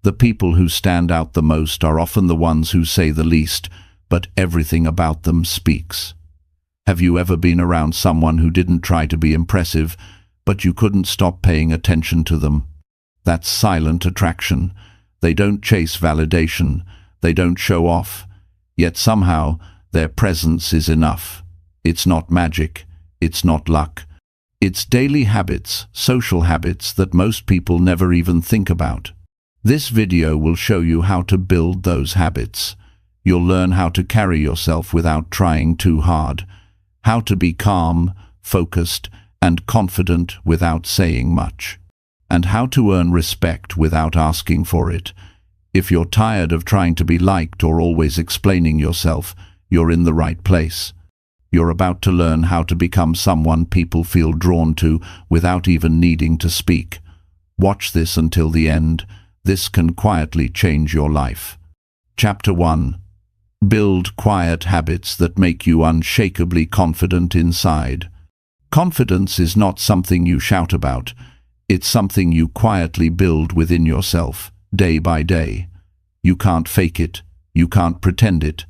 The people who stand out the most are often the ones who say the least, but everything about them speaks. Have you ever been around someone who didn't try to be impressive, but you couldn't stop paying attention to them? That's silent attraction. They don't chase validation. They don't show off. Yet somehow, their presence is enough. It's not magic. It's not luck. It's daily habits, social habits that most people never even think about. This video will show you how to build those habits. You'll learn how to carry yourself without trying too hard, how to be calm, focused, and confident without saying much, and how to earn respect without asking for it. If you're tired of trying to be liked or always explaining yourself, you're in the right place. You're about to learn how to become someone people feel drawn to without even needing to speak. Watch this until the end. This can quietly change your life. Chapter 1. Build quiet habits that make you unshakably confident inside. Confidence is not something you shout about. It's something you quietly build within yourself, day by day. You can't fake it. You can't pretend it.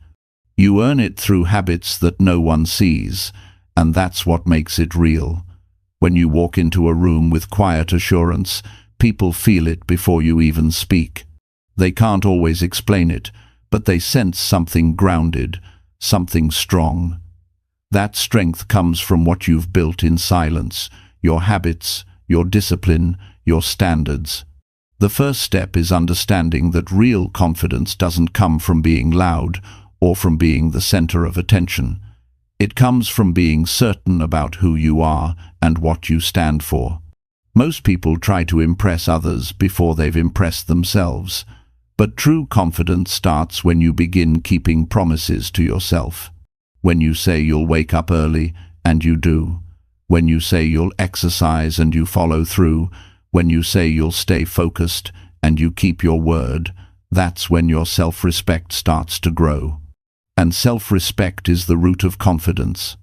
You earn it through habits that no one sees, and that's what makes it real. When you walk into a room with quiet assurance, people feel it before you even speak. They can't always explain it, but they sense something grounded, something strong. That strength comes from what you've built in silence, your habits, your discipline, your standards. The first step is understanding that real confidence doesn't come from being loud or from being the center of attention. It comes from being certain about who you are and what you stand for. Most people try to impress others before they've impressed themselves, but true confidence starts when you begin keeping promises to yourself. When you say you'll wake up early, and you do. When you say you'll exercise and you follow through. When you say you'll stay focused and you keep your word. That's when your self-respect starts to grow. And self-respect is the root of confidence.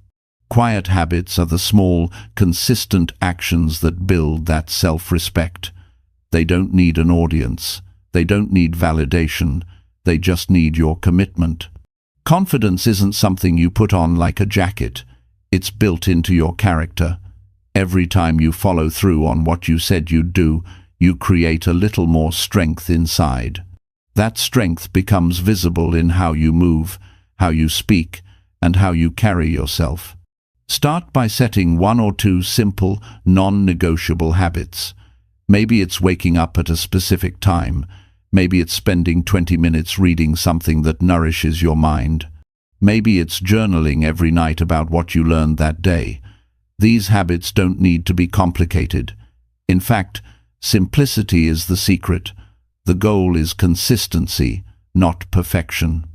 Quiet habits are the small, consistent actions that build that self-respect. They don't need an audience. They don't need validation. They just need your commitment. Confidence isn't something you put on like a jacket. It's built into your character. Every time you follow through on what you said you'd do, you create a little more strength inside. That strength becomes visible in how you move, how you speak, and how you carry yourself. Start by setting 1 or 2 simple, non-negotiable habits. Maybe it's waking up at a specific time. Maybe it's spending 20 minutes reading something that nourishes your mind. Maybe it's journaling every night about what you learned that day. These habits don't need to be complicated. In fact, simplicity is the secret. The goal is consistency, not perfection.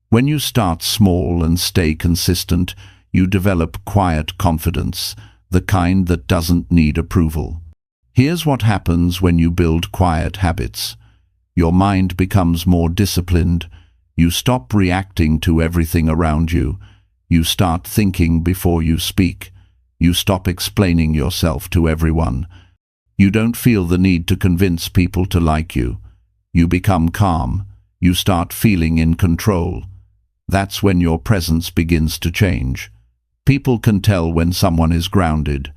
When you start small and stay consistent, you develop quiet confidence, the kind that doesn't need approval. Here's what happens when you build quiet habits. Your mind becomes more disciplined. You stop reacting to everything around you. You start thinking before you speak. You stop explaining yourself to everyone. You don't feel the need to convince people to like you. You become calm. You start feeling in control. That's when your presence begins to change. People can tell when someone is grounded.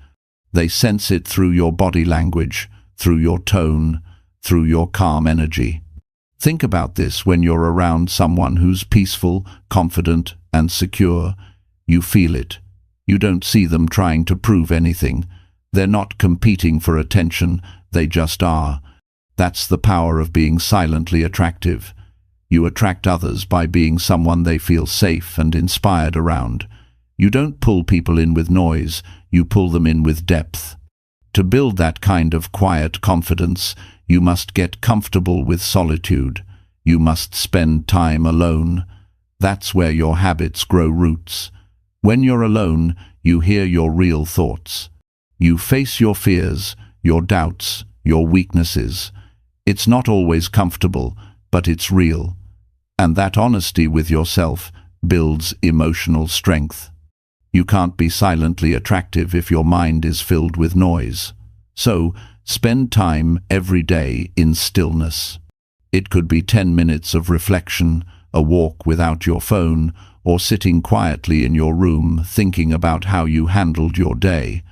They sense it through your body language, through your tone, through your calm energy. Think about this when you're around someone who's peaceful, confident, and secure. You feel it. You don't see them trying to prove anything. They're not competing for attention, they just are. That's the power of being silently attractive. You attract others by being someone they feel safe and inspired around. You don't pull people in with noise, you pull them in with depth. To build that kind of quiet confidence, you must get comfortable with solitude. You must spend time alone. That's where your habits grow roots. When you're alone, you hear your real thoughts. You face your fears, your doubts, your weaknesses. It's not always comfortable, but it's real. And that honesty with yourself builds emotional strength. You can't be silently attractive if your mind is filled with noise. So, spend time every day in stillness. It could be 10 minutes of reflection, a walk without your phone, or sitting quietly in your room thinking about how you handled your day.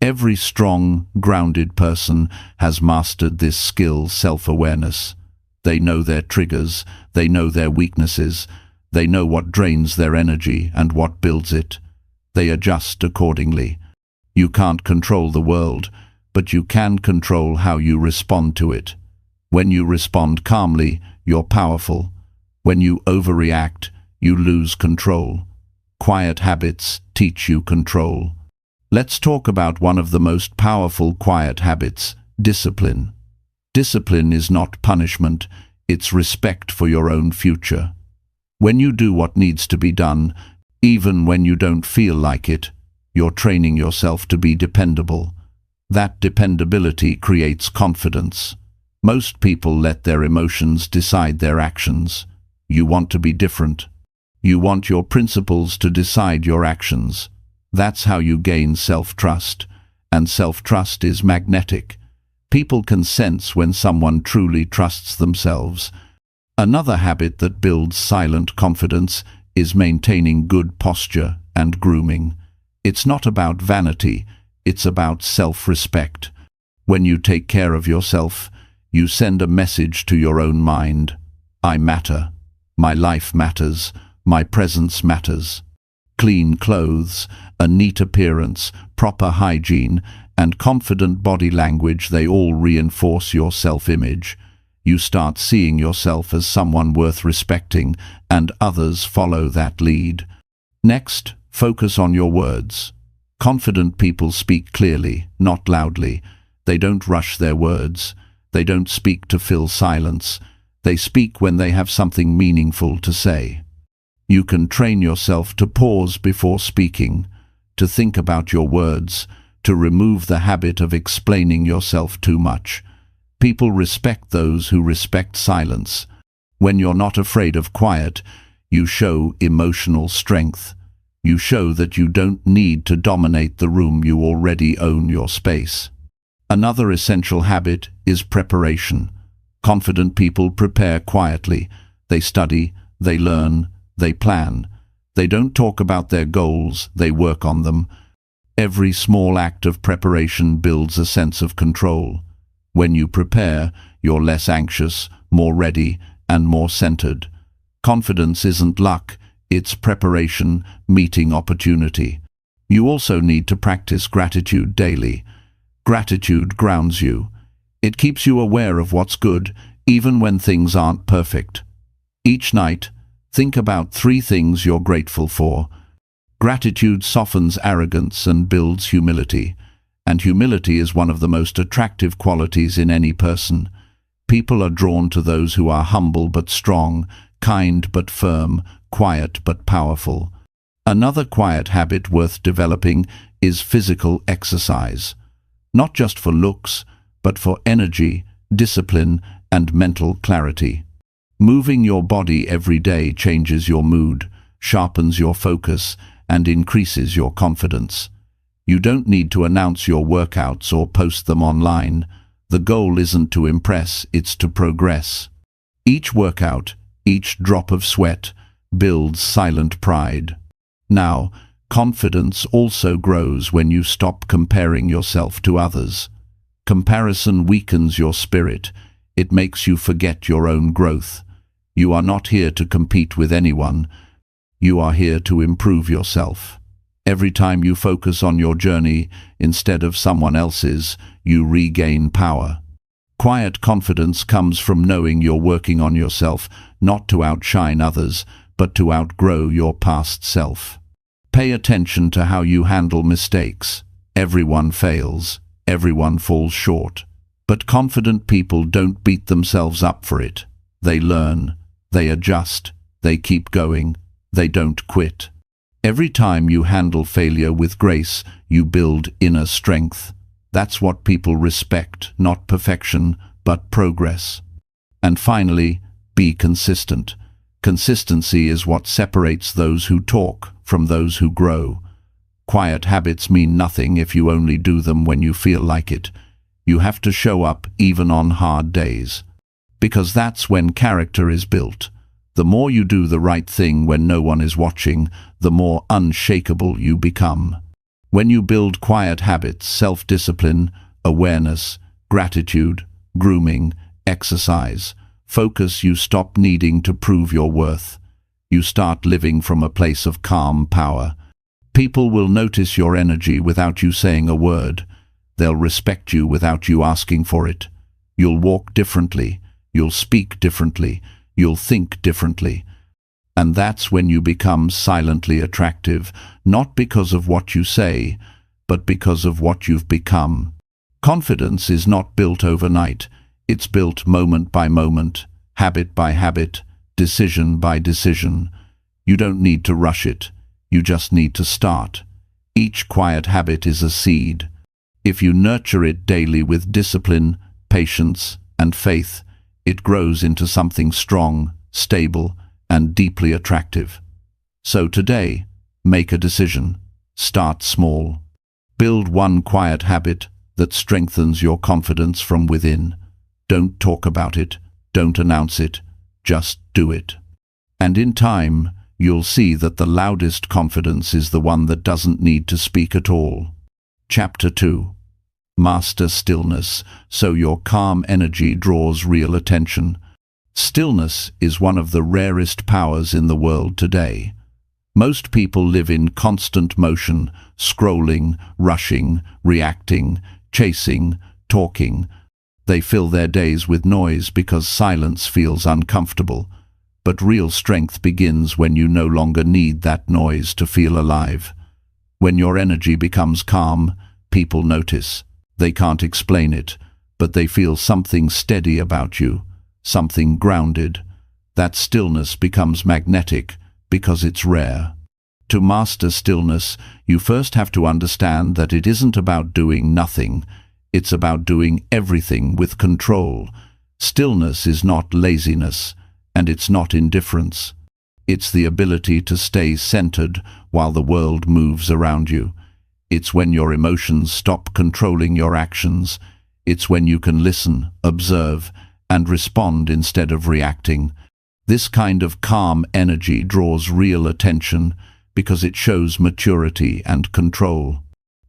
Every strong, grounded person has mastered this skill, self-awareness. They know their triggers, they know their weaknesses, they know what drains their energy and what builds it. They adjust accordingly. You can't control the world, but you can control how you respond to it. When you respond calmly, you're powerful. When you overreact, you lose control. Quiet habits teach you control. Let's talk about one of the most powerful quiet habits, discipline. Discipline is not punishment, it's respect for your own future. When you do what needs to be done, even when you don't feel like it, you're training yourself to be dependable. That dependability creates confidence. Most people let their emotions decide their actions. You want to be different. You want your principles to decide your actions. That's how you gain self-trust, and self-trust is magnetic. People can sense when someone truly trusts themselves. Another habit that builds silent confidence is maintaining good posture and grooming. It's not about vanity, it's about self-respect. When you take care of yourself, you send a message to your own mind. I matter. My life matters. My presence matters. Clean clothes, a neat appearance, proper hygiene, and confident body language, they all reinforce your self-image. You start seeing yourself as someone worth respecting, and others follow that lead. Next, focus on your words. Confident people speak clearly, not loudly. They don't rush their words. They don't speak to fill silence. They speak when they have something meaningful to say. You can train yourself to pause before speaking, to think about your words, to remove the habit of explaining yourself too much. People respect those who respect silence. When you're not afraid of quiet, you show emotional strength. You show that you don't need to dominate the room, you already own your space. Another essential habit is preparation. Confident people prepare quietly. They study, they learn, they plan. They don't talk about their goals, they work on them. Every small act of preparation builds a sense of control. When you prepare, you're less anxious, more ready, and more centered. Confidence isn't luck, it's preparation meeting opportunity. You also need to practice gratitude daily. Gratitude grounds you. It keeps you aware of what's good, even when things aren't perfect. Each night, think about 3 things you're grateful for. Gratitude softens arrogance and builds humility, and humility is one of the most attractive qualities in any person. People are drawn to those who are humble but strong, kind but firm, quiet but powerful. Another quiet habit worth developing is physical exercise. Not just for looks, but for energy, discipline, and mental clarity. Moving your body every day changes your mood, sharpens your focus, and increases your confidence. You don't need to announce your workouts or post them online. The goal isn't to impress, it's to progress. Each workout, each drop of sweat, builds silent pride. Now, confidence also grows when you stop comparing yourself to others. Comparison weakens your spirit. It makes you forget your own growth. You are not here to compete with anyone. You are here to improve yourself. Every time you focus on your journey instead of someone else's, you regain power. Quiet confidence comes from knowing you're working on yourself, not to outshine others, but to outgrow your past self. Pay attention to how you handle mistakes. Everyone fails. Everyone falls short. But confident people don't beat themselves up for it. They learn. They adjust. They keep going. They don't quit. Every time you handle failure with grace, you build inner strength. That's what people respect, not perfection, but progress. And finally, be consistent. Consistency is what separates those who talk from those who grow. Quiet habits mean nothing if you only do them when you feel like it. You have to show up even on hard days. because that's when character is built. The more you do the right thing when no one is watching, the more unshakable you become. When you build quiet habits, self-discipline, awareness, gratitude, grooming, exercise, focus, you stop needing to prove your worth. You start living from a place of calm power. People will notice your energy without you saying a word. They'll respect you without you asking for it. You'll walk differently. You'll speak differently. You'll think differently. And that's when you become silently attractive, not because of what you say, but because of what you've become. Confidence is not built overnight. It's built moment by moment, habit by habit, decision by decision. You don't need to rush it. You just need to start. Each quiet habit is a seed. If you nurture it daily with discipline, patience, and faith, it grows into something strong, stable, and deeply attractive. So today, make a decision. Start small. Build one quiet habit that strengthens your confidence from within. Don't talk about it. Don't announce it. Just do it. And in time, you'll see that the loudest confidence is the one that doesn't need to speak at all. Chapter 2. Master stillness, so your calm energy draws real attention. Stillness is one of the rarest powers in the world today. Most people live in constant motion, scrolling, rushing, reacting, chasing, talking. They fill their days with noise because silence feels uncomfortable. But real strength begins when you no longer need that noise to feel alive. When your energy becomes calm, people notice. They can't explain it, but they feel something steady about you, something grounded. That stillness becomes magnetic because it's rare. To master stillness, you first have to understand that it isn't about doing nothing. It's about doing everything with control. Stillness is not laziness, and it's not indifference. It's the ability to stay centered while the world moves around you. It's when your emotions stop controlling your actions. It's when you can listen, observe, and respond instead of reacting. This kind of calm energy draws real attention because it shows maturity and control.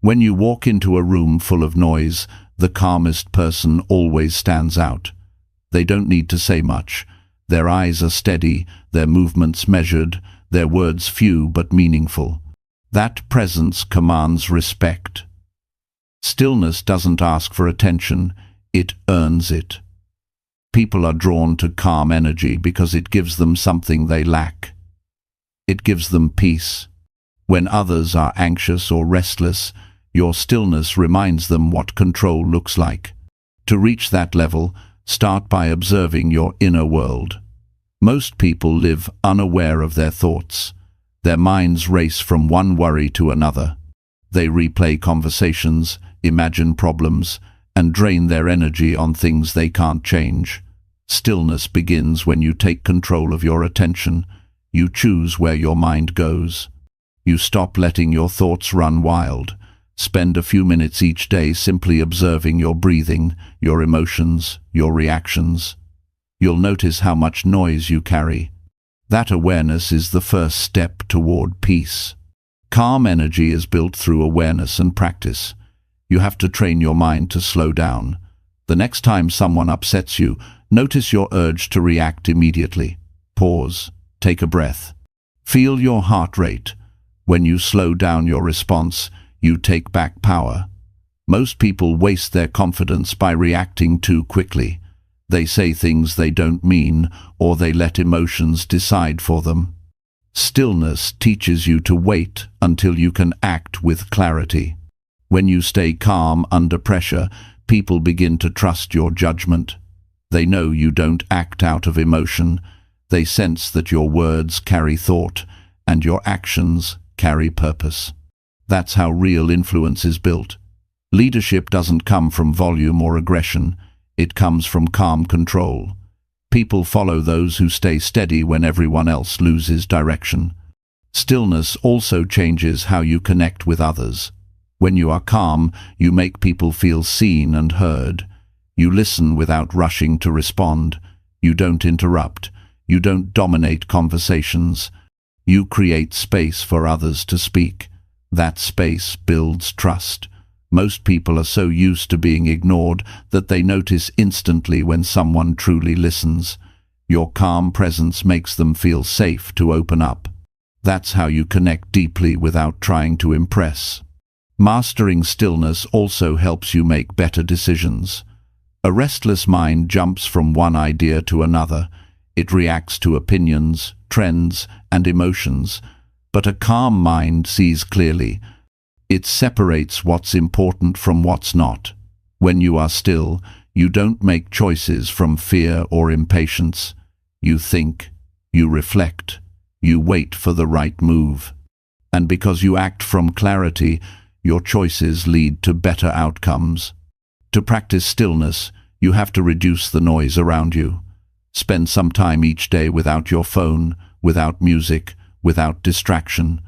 When you walk into a room full of noise, the calmest person always stands out. They don't need to say much. Their eyes are steady, their movements measured, their words few but meaningful. That presence commands respect. Stillness doesn't ask for attention, it earns it. People are drawn to calm energy because it gives them something they lack. It gives them peace. When others are anxious or restless, your stillness reminds them what control looks like. To reach that level, start by observing your inner world. Most people live unaware of their thoughts. Their minds race from one worry to another. They replay conversations, imagine problems, and drain their energy on things they can't change. Stillness begins when you take control of your attention. You choose where your mind goes. You stop letting your thoughts run wild. Spend a few minutes each day simply observing your breathing, your emotions, your reactions. You'll notice how much noise you carry. That awareness is the first step toward peace. Calm energy is built through awareness and practice. You have to train your mind to slow down. The next time someone upsets you, notice your urge to react immediately. Pause. Take a breath. Feel your heart rate. When you slow down your response, you take back power. Most people waste their confidence by reacting too quickly. They say things they don't mean, or they let emotions decide for them. Stillness teaches you to wait until you can act with clarity. When you stay calm under pressure, people begin to trust your judgment. They know you don't act out of emotion. They sense that your words carry thought, and your actions carry purpose. That's how real influence is built. Leadership doesn't come from volume or aggression. It comes from calm control. People follow those who stay steady when everyone else loses direction. Stillness also changes how you connect with others. When you are calm, you make people feel seen and heard. You listen without rushing to respond. You don't interrupt. You don't dominate conversations. You create space for others to speak. That space builds trust. Most people are so used to being ignored that they notice instantly when someone truly listens. Your calm presence makes them feel safe to open up. That's how you connect deeply without trying to impress. Mastering stillness also helps you make better decisions. A restless mind jumps from one idea to another. It reacts to opinions, trends, and emotions. But a calm mind sees clearly. It separates what's important from what's not. When you are still, you don't make choices from fear or impatience. You think, you reflect, you wait for the right move. And because you act from clarity, your choices lead to better outcomes. To practice stillness, you have to reduce the noise around you. Spend some time each day without your phone, without music, without distraction.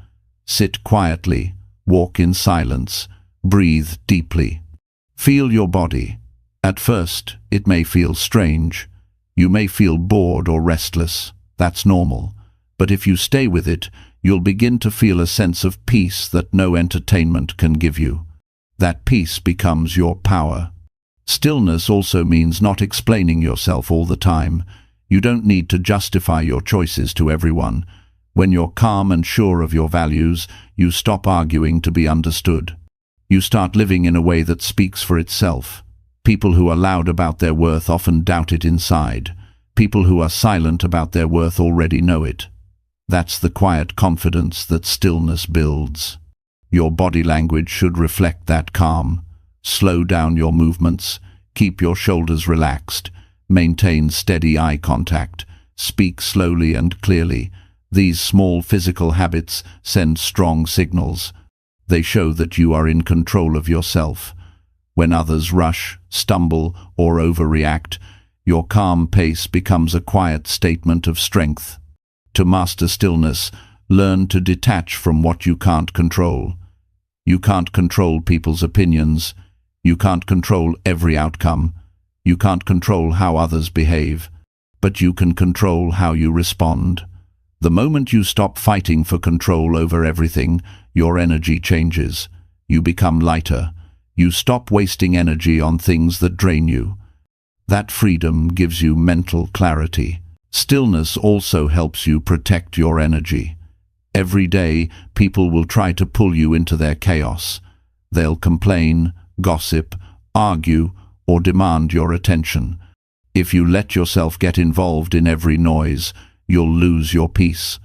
Sit quietly, walk in silence, breathe deeply. Feel your body. At first, it may feel strange. You may feel bored or restless. That's normal. But if you stay with it, you'll begin to feel a sense of peace that no entertainment can give you. That peace becomes your power. Stillness also means not explaining yourself all the time. You don't need to justify your choices to everyone. When you're calm and sure of your values, you stop arguing to be understood. You start living in a way that speaks for itself. People who are loud about their worth often doubt it inside. People who are silent about their worth already know it. That's the quiet confidence that stillness builds. Your body language should reflect that calm. Slow down your movements. Keep your shoulders relaxed. Maintain steady eye contact. Speak slowly and clearly. These small physical habits send strong signals. They show that you are in control of yourself. When others rush, stumble, or overreact, your calm pace becomes a quiet statement of strength. To master stillness, learn to detach from what you can't control. You can't control people's opinions. You can't control every outcome. You can't control how others behave. But you can control how you respond. The moment you stop fighting for control over everything, your energy changes. You become lighter. You stop wasting energy on things that drain you. That freedom gives you mental clarity. Stillness also helps you protect your energy. Every day, people will try to pull you into their chaos. They'll complain, gossip, argue, or demand your attention. If you let yourself get involved in every noise, you'll lose your peace.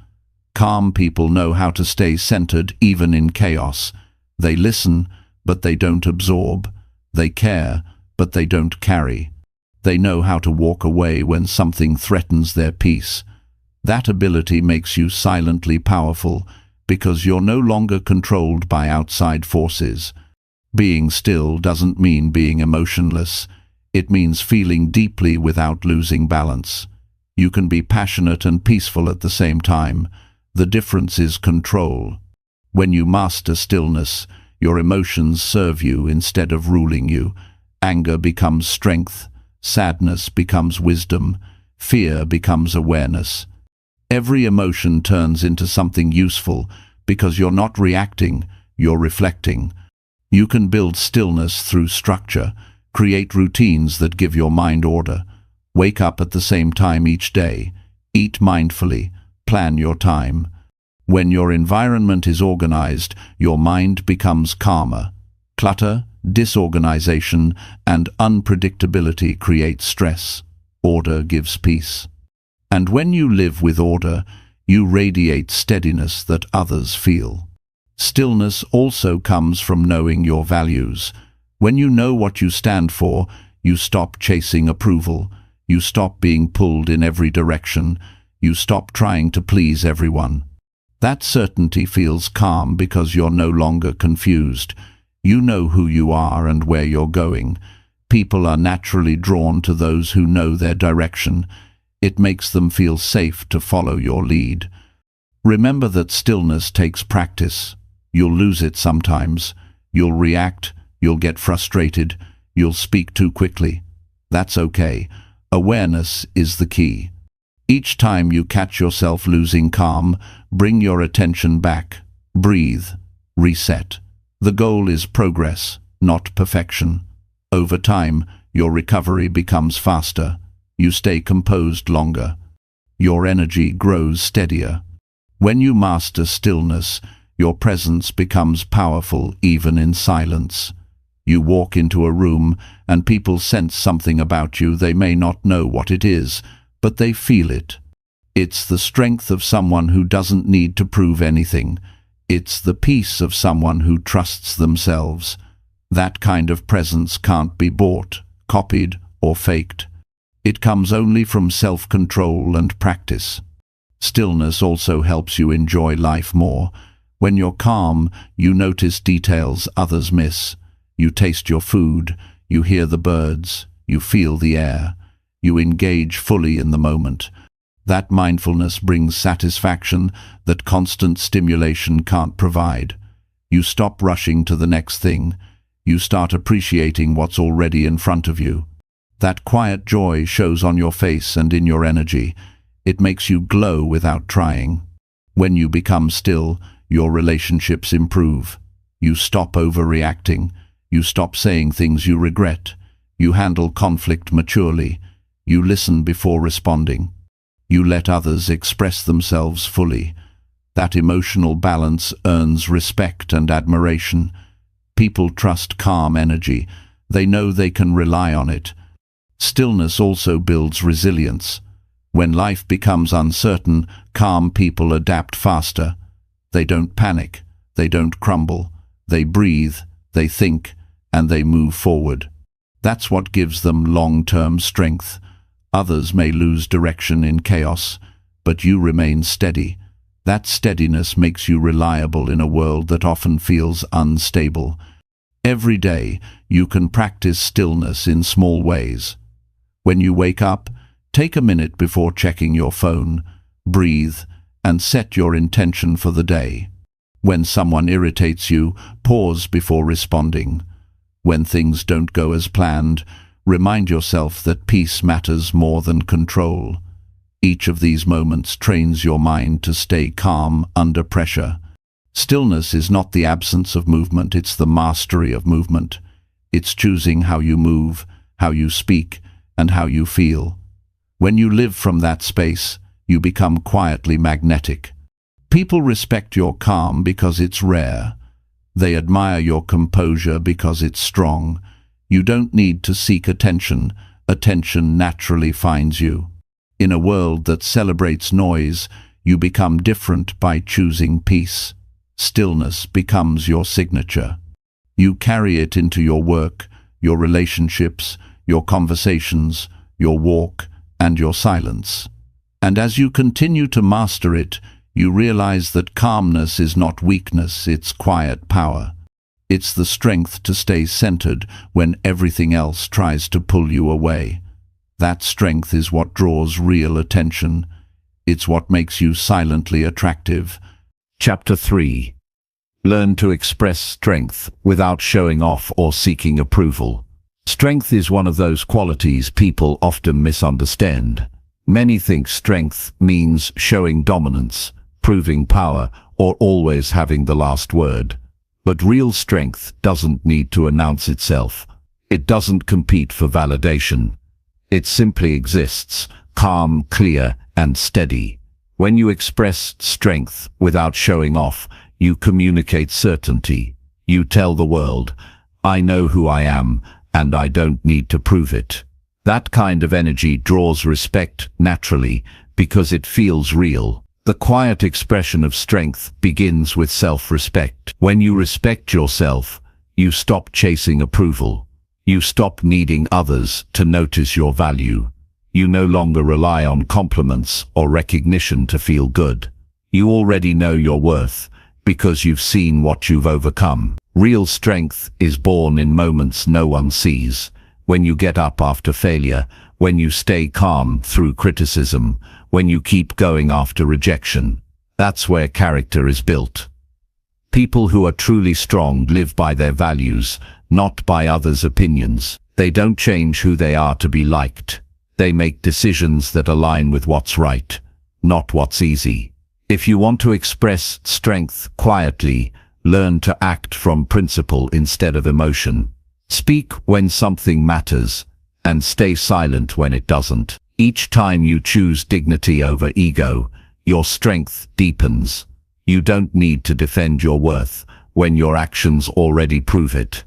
Calm people know how to stay centered even in chaos. They listen, but they don't absorb. They care, but they don't carry. They know how to walk away when something threatens their peace. That ability makes you silently powerful because you're no longer controlled by outside forces. Being still doesn't mean being emotionless. It means feeling deeply without losing balance. You can be passionate and peaceful at the same time. The difference is control. When you master stillness, your emotions serve you instead of ruling you. Anger becomes strength. Sadness becomes wisdom. Fear becomes awareness. Every emotion turns into something useful because you're not reacting, you're reflecting. You can build stillness through structure, create routines that give your mind order. Wake up at the same time each day. Eat mindfully. Plan your time. When your environment is organized, your mind becomes calmer. Clutter, disorganization, and unpredictability create stress. Order gives peace. And when you live with order, you radiate steadiness that others feel. Stillness also comes from knowing your values. When you know what you stand for, you stop chasing approval. You stop being pulled in every direction. You stop trying to please everyone. That certainty feels calm because you're no longer confused. You know who you are and where you're going. People are naturally drawn to those who know their direction. It makes them feel safe to follow your lead. Remember that stillness takes practice. You'll lose it sometimes. You'll react. You'll get frustrated. You'll speak too quickly. That's okay. Awareness is the key. Each time you catch yourself losing calm, bring your attention back. Breathe. Reset. The goal is progress, not perfection. Over time, your recovery becomes faster. You stay composed longer. Your energy grows steadier. When you master stillness, your presence becomes powerful even in silence. You walk into a room and people sense something about you. They may not know what it is, but they feel it. It's the strength of someone who doesn't need to prove anything. It's the peace of someone who trusts themselves. That kind of presence can't be bought, copied, or faked. It comes only from self-control and practice. Stillness also helps you enjoy life more. When you're calm, you notice details others miss. You taste your food, you hear the birds, you feel the air. You engage fully in the moment. That mindfulness brings satisfaction that constant stimulation can't provide. You stop rushing to the next thing. You start appreciating what's already in front of you. That quiet joy shows on your face and in your energy. It makes you glow without trying. When you become still, your relationships improve. You stop overreacting. You stop saying things you regret. You handle conflict maturely. You listen before responding. You let others express themselves fully. That emotional balance earns respect and admiration. People trust calm energy. They know they can rely on it. Stillness also builds resilience. When life becomes uncertain, calm people adapt faster. They don't panic. They don't crumble. They breathe. They think. And they move forward. That's what gives them long-term strength. Others may lose direction in chaos, but you remain steady. That steadiness makes you reliable in a world that often feels unstable. Every day, you can practice stillness in small ways. When you wake up, take a minute before checking your phone, breathe, and set your intention for the day. When someone irritates you, pause before responding. When things don't go as planned, remind yourself that peace matters more than control. Each of these moments trains your mind to stay calm under pressure. Stillness is not the absence of movement, it's the mastery of movement. It's choosing how you move, how you speak, and how you feel. When you live from that space, you become quietly magnetic. People respect your calm because it's rare. They admire your composure because it's strong. You don't need to seek attention. Attention naturally finds you. In a world that celebrates noise, you become different by choosing peace. Stillness becomes your signature. You carry it into your work, your relationships, your conversations, your walk, and your silence. And as you continue to master it, you realize that calmness is not weakness, it's quiet power. It's the strength to stay centered when everything else tries to pull you away. That strength is what draws real attention. It's what makes you silently attractive. Chapter 3. Learn to express strength without showing off or seeking approval. Strength is one of those qualities people often misunderstand. Many think strength means showing dominance, proving power, or always having the last word. But real strength doesn't need to announce itself. It doesn't compete for validation. It simply exists, calm, clear, and steady. When you express strength without showing off, you communicate certainty. You tell the world, I know who I am, and I don't need to prove it. That kind of energy draws respect naturally because it feels real. The quiet expression of strength begins with self-respect. When you respect yourself, you stop chasing approval. You stop needing others to notice your value. You no longer rely on compliments or recognition to feel good. You already know your worth because you've seen what you've overcome. Real strength is born in moments no one sees. When you get up after failure, when you stay calm through criticism, when you keep going after rejection. That's where character is built. People who are truly strong live by their values, not by others' opinions. They don't change who they are to be liked. They make decisions that align with what's right, not what's easy. If you want to express strength quietly, learn to act from principle instead of emotion. Speak when something matters, and stay silent when it doesn't. Each time you choose dignity over ego, your strength deepens. You don't need to defend your worth when your actions already prove it.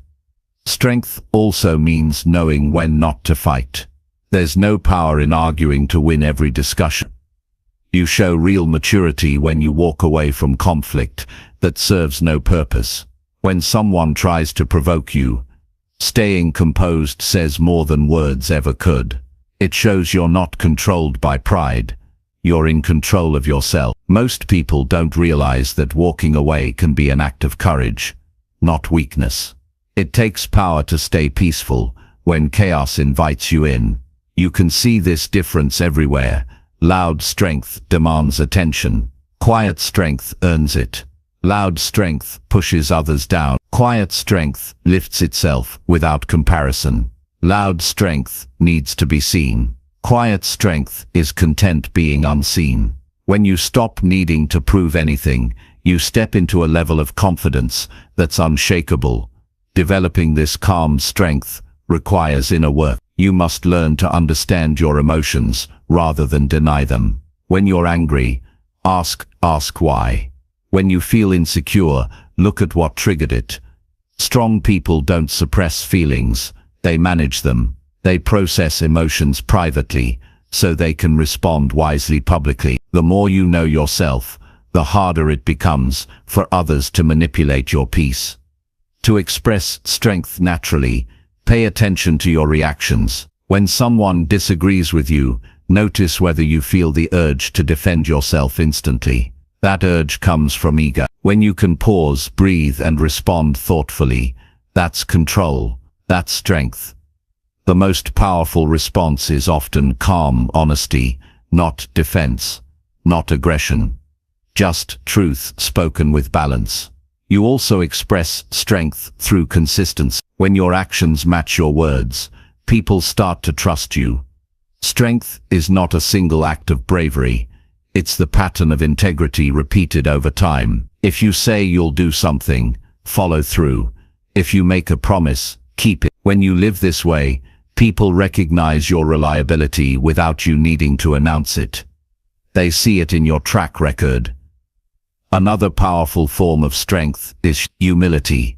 Strength also means knowing when not to fight. There's no power in arguing to win every discussion. You show real maturity when you walk away from conflict that serves no purpose. When someone tries to provoke you, staying composed says more than words ever could. It shows you're not controlled by pride. You're in control of yourself. Most people don't realize that walking away can be an act of courage, not weakness. It takes power to stay peaceful when chaos invites you in. You can see this difference everywhere. Loud strength demands attention. Quiet strength earns it. Loud strength pushes others down. Quiet strength lifts itself without comparison. Loud strength needs to be seen. Quiet strength is content being unseen. When you stop needing to prove anything, you step into a level of confidence that's unshakable. Developing this calm strength requires inner work. You must learn to understand your emotions rather than deny them. When you're angry, ask why. When you feel insecure, look at what triggered it. Strong people don't suppress feelings, they manage them. They process emotions privately, so they can respond wisely publicly. The more you know yourself, the harder it becomes for others to manipulate your peace. To express strength naturally, pay attention to your reactions. When someone disagrees with you, notice whether you feel the urge to defend yourself instantly. That urge comes from ego. When you can pause, breathe, and respond thoughtfully, that's control, that's strength. The most powerful response is often calm honesty, not defense, not aggression. Just truth spoken with balance. You also express strength through consistency. When your actions match your words, people start to trust you. Strength is not a single act of bravery. It's the pattern of integrity repeated over time. If you say you'll do something, follow through. If you make a promise, keep it. When you live this way, people recognize your reliability without you needing to announce it. They see it in your track record. Another powerful form of strength is humility.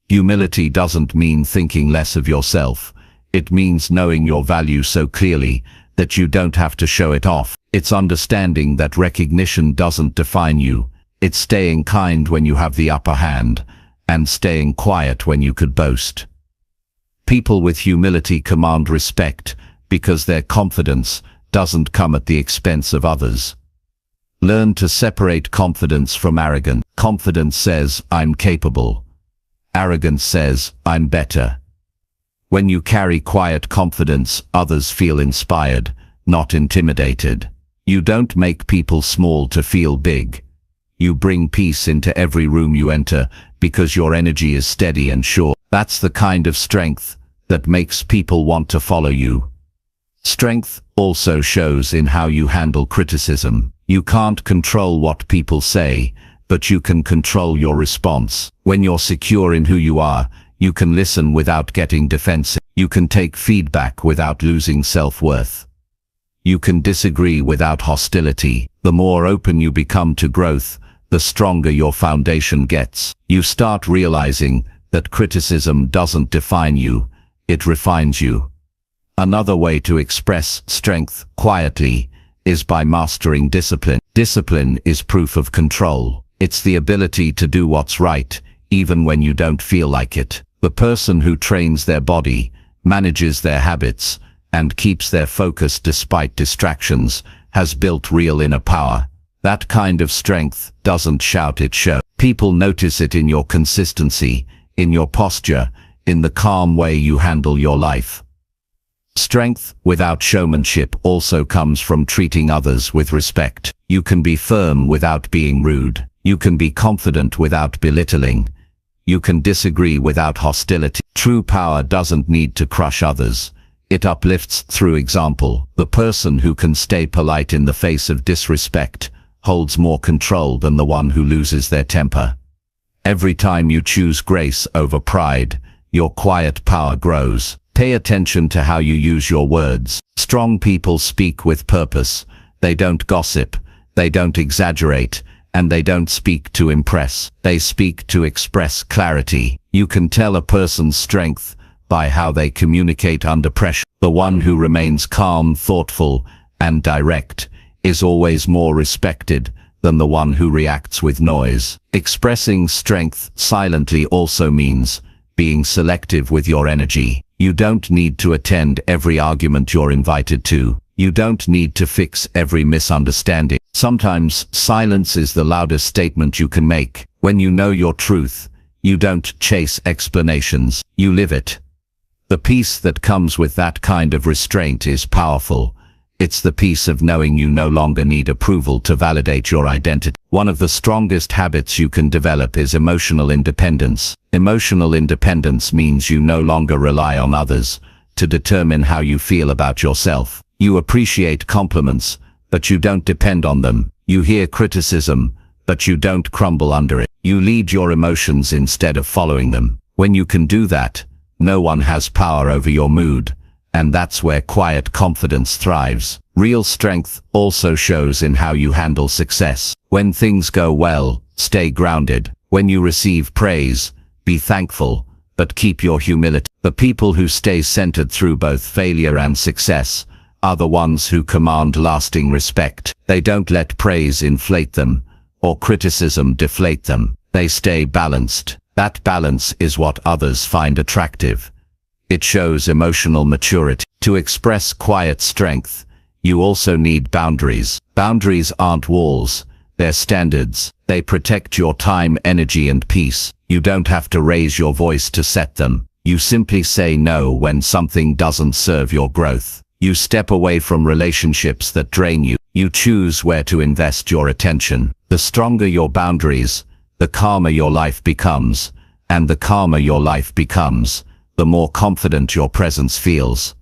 Humility doesn't mean thinking less of yourself. It means knowing your value so clearly that you don't have to show it off. It's understanding that recognition doesn't define you. It's staying kind when you have the upper hand, and staying quiet when you could boast. People with humility command respect because their confidence doesn't come at the expense of others. Learn to separate confidence from arrogance. Confidence says, I'm capable. Arrogance says, I'm better. When you carry quiet confidence, others feel inspired, not intimidated. You don't make people small to feel big. You bring peace into every room you enter because your energy is steady and sure. That's the kind of strength that makes people want to follow you. Strength also shows in how you handle criticism. You can't control what people say, but you can control your response. When you're secure in who you are, you can listen without getting defensive. You can take feedback without losing self-worth. You can disagree without hostility. The more open you become to growth, the stronger your foundation gets. You start realizing that criticism doesn't define you, it refines you. Another way to express strength quietly is by mastering discipline. Discipline is proof of control. It's the ability to do what's right, even when you don't feel like it. The person who trains their body, manages their habits, and keeps their focus despite distractions has built real inner power. That kind of strength doesn't shout, it shows. People notice it in your consistency, in your posture, in the calm way you handle your life. Strength without showmanship also comes from treating others with respect. You can be firm without being rude. You can be confident without belittling. You can disagree without hostility. True power doesn't need to crush others. It uplifts through example. The person who can stay polite in the face of disrespect holds more control than the one who loses their temper. Every time you choose grace over pride, your quiet power grows. Pay attention to how you use your words. Strong people speak with purpose. They don't gossip, they don't exaggerate, and they don't speak to impress. They speak to express clarity. You can tell a person's strength by how they communicate under pressure. The one who remains calm, thoughtful, and direct is always more respected than the one who reacts with noise. Expressing strength silently also means being selective with your energy. You don't need to attend every argument you're invited to. You don't need to fix every misunderstanding. Sometimes silence is the loudest statement you can make. When you know your truth, you don't chase explanations, you live it. The peace that comes with that kind of restraint is powerful. It's the peace of knowing you no longer need approval to validate your identity. One of the strongest habits you can develop is emotional independence. Emotional independence means you no longer rely on others to determine how you feel about yourself. You appreciate compliments, but you don't depend on them. You hear criticism, but you don't crumble under it. You lead your emotions instead of following them. When you can do that, no one has power over your mood. And that's where quiet confidence thrives. Real strength also shows in how you handle success. When things go well, stay grounded. When you receive praise, be thankful, but keep your humility. The people who stay centered through both failure and success are the ones who command lasting respect. They don't let praise inflate them, or criticism deflate them. They stay balanced. That balance is what others find attractive. It shows emotional maturity. To express quiet strength, you also need boundaries. Boundaries aren't walls, they're standards. They protect your time, energy, and peace. You don't have to raise your voice to set them. You simply say no when something doesn't serve your growth. You step away from relationships that drain you. You choose where to invest your attention. The stronger your boundaries, the calmer your life becomes, and the calmer your life becomes, the more confident your presence feels.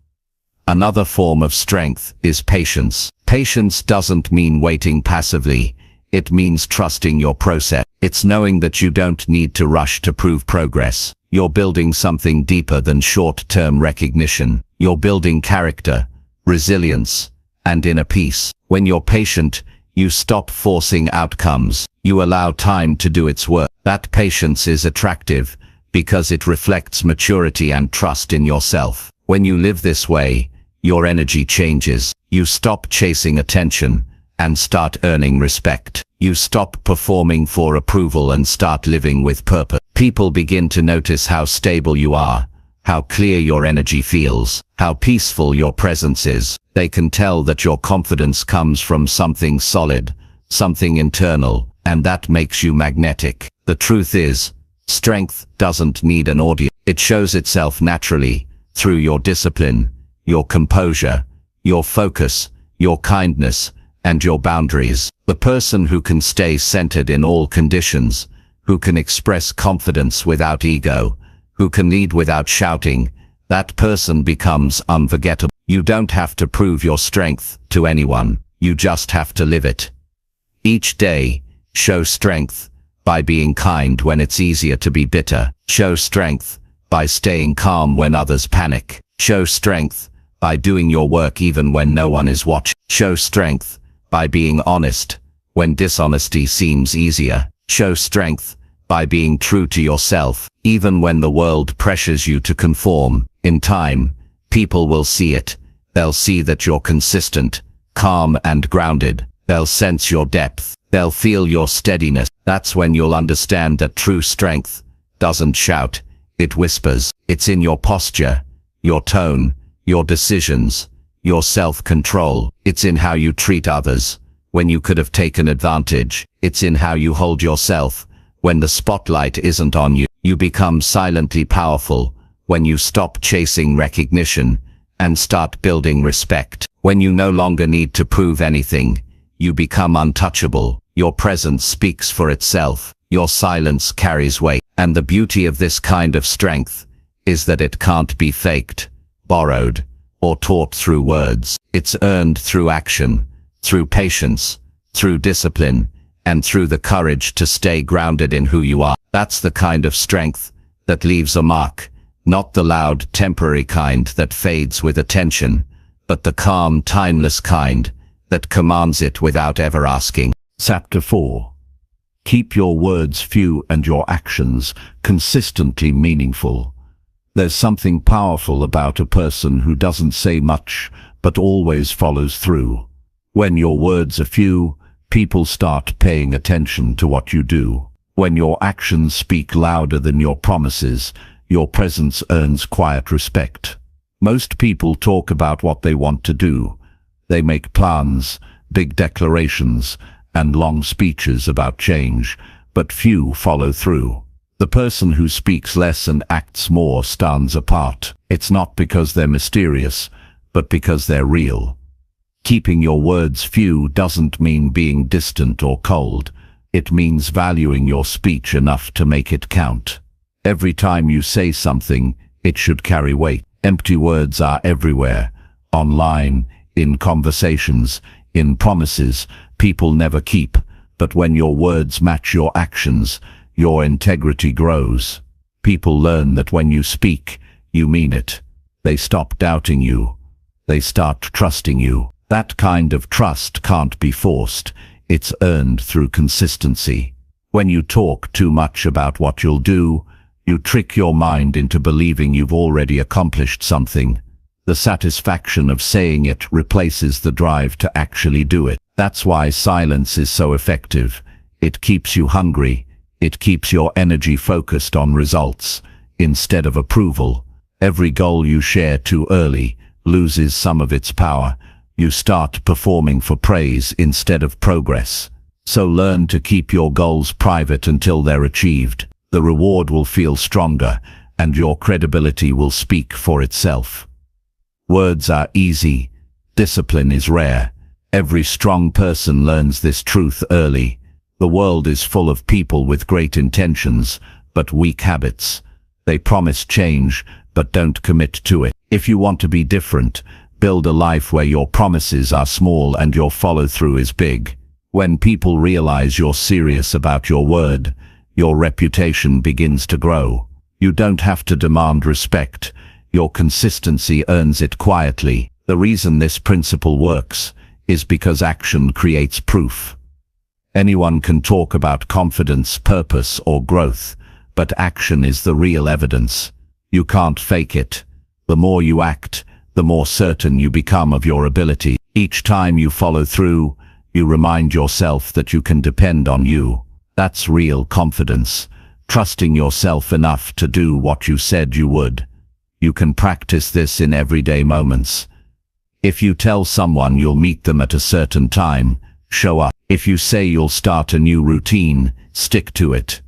Another form of strength is patience. Patience doesn't mean waiting passively. It means trusting your process. It's knowing that you don't need to rush to prove progress. You're building something deeper than short-term recognition. You're building character, resilience, and inner peace. When you're patient, you stop forcing outcomes. You allow time to do its work. That patience is attractive because it reflects maturity and trust in yourself. When you live this way, your energy changes. You stop chasing attention and start earning respect. You stop performing for approval and start living with purpose. People begin to notice how stable you are, how clear your energy feels, how peaceful your presence is. They can tell that your confidence comes from something solid, something internal, and that makes you magnetic. The truth is, strength doesn't need an audience. It shows itself naturally, through your discipline, your composure, your focus, your kindness, and your boundaries. The person who can stay centered in all conditions, who can express confidence without ego, who can lead without shouting, that person becomes unforgettable. You don't have to prove your strength to anyone, you just have to live it. Each day, show strength by being kind when it's easier to be bitter. Show strength by staying calm when others panic. Show strength by doing your work even when no one is watching. Show strength by being honest when dishonesty seems easier. Show strength by being true to yourself, even when the world pressures you to conform. In time, people will see it. They'll see that you're consistent, calm, and grounded. They'll sense your depth. They'll feel your steadiness. That's when you'll understand that true strength doesn't shout, it whispers. It's in your posture, your tone, your decisions, your self-control. It's in how you treat others when you could have taken advantage. It's in how you hold yourself when the spotlight isn't on you. You become silently powerful when you stop chasing recognition and start building respect. When you no longer need to prove anything, you become untouchable. Your presence speaks for itself. Your silence carries weight. And the beauty of this kind of strength is that it can't be faked, borrowed, or taught through words. It's earned through action, through patience, through discipline, and through the courage to stay grounded in who you are. That's the kind of strength that leaves a mark, not the loud, temporary kind that fades with attention, but the calm, timeless kind that commands it without ever asking. Chapter 4. Keep your words few and your actions consistently meaningful. There's something powerful about a person who doesn't say much but always follows through. When your words are few, people start paying attention to what you do. When your actions speak louder than your promises, your presence earns quiet respect. Most people talk about what they want to do. They make plans, big declarations, and long speeches about change, but few follow through. The person who speaks less and acts more stands apart. It's not because they're mysterious, but because they're real. Keeping your words few doesn't mean being distant or cold. It means valuing your speech enough to make it count. Every time you say something, it should carry weight. Empty words are everywhere. Online, in conversations, in promises people never keep. But when your words match your actions, your integrity grows. People learn that when you speak, you mean it. They stop doubting you. They start trusting you. That kind of trust can't be forced. It's earned through consistency. When you talk too much about what you'll do, you trick your mind into believing you've already accomplished something. The satisfaction of saying it replaces the drive to actually do it. That's why silence is so effective. It keeps you hungry. It keeps your energy focused on results instead of approval. Every goal you share too early loses some of its power. You start performing for praise instead of progress. So learn to keep your goals private until they're achieved. The reward will feel stronger, and your credibility will speak for itself. Words are easy. Discipline is rare. Every strong person learns this truth early. The world is full of people with great intentions, but weak habits. They promise change, but don't commit to it. If you want to be different, build a life where your promises are small and your follow-through is big. When people realize you're serious about your word, your reputation begins to grow. You don't have to demand respect. Your consistency earns it quietly. The reason this principle works is because action creates proof. Anyone can talk about confidence, purpose, or growth, but action is the real evidence. You can't fake it. The more you act, the more certain you become of your ability. Each time you follow through, you remind yourself that you can depend on you. That's real confidence, trusting yourself enough to do what you said you would. You can practice this in everyday moments. If you tell someone you'll meet them at a certain time, show up. If you say you'll start a new routine, stick to it.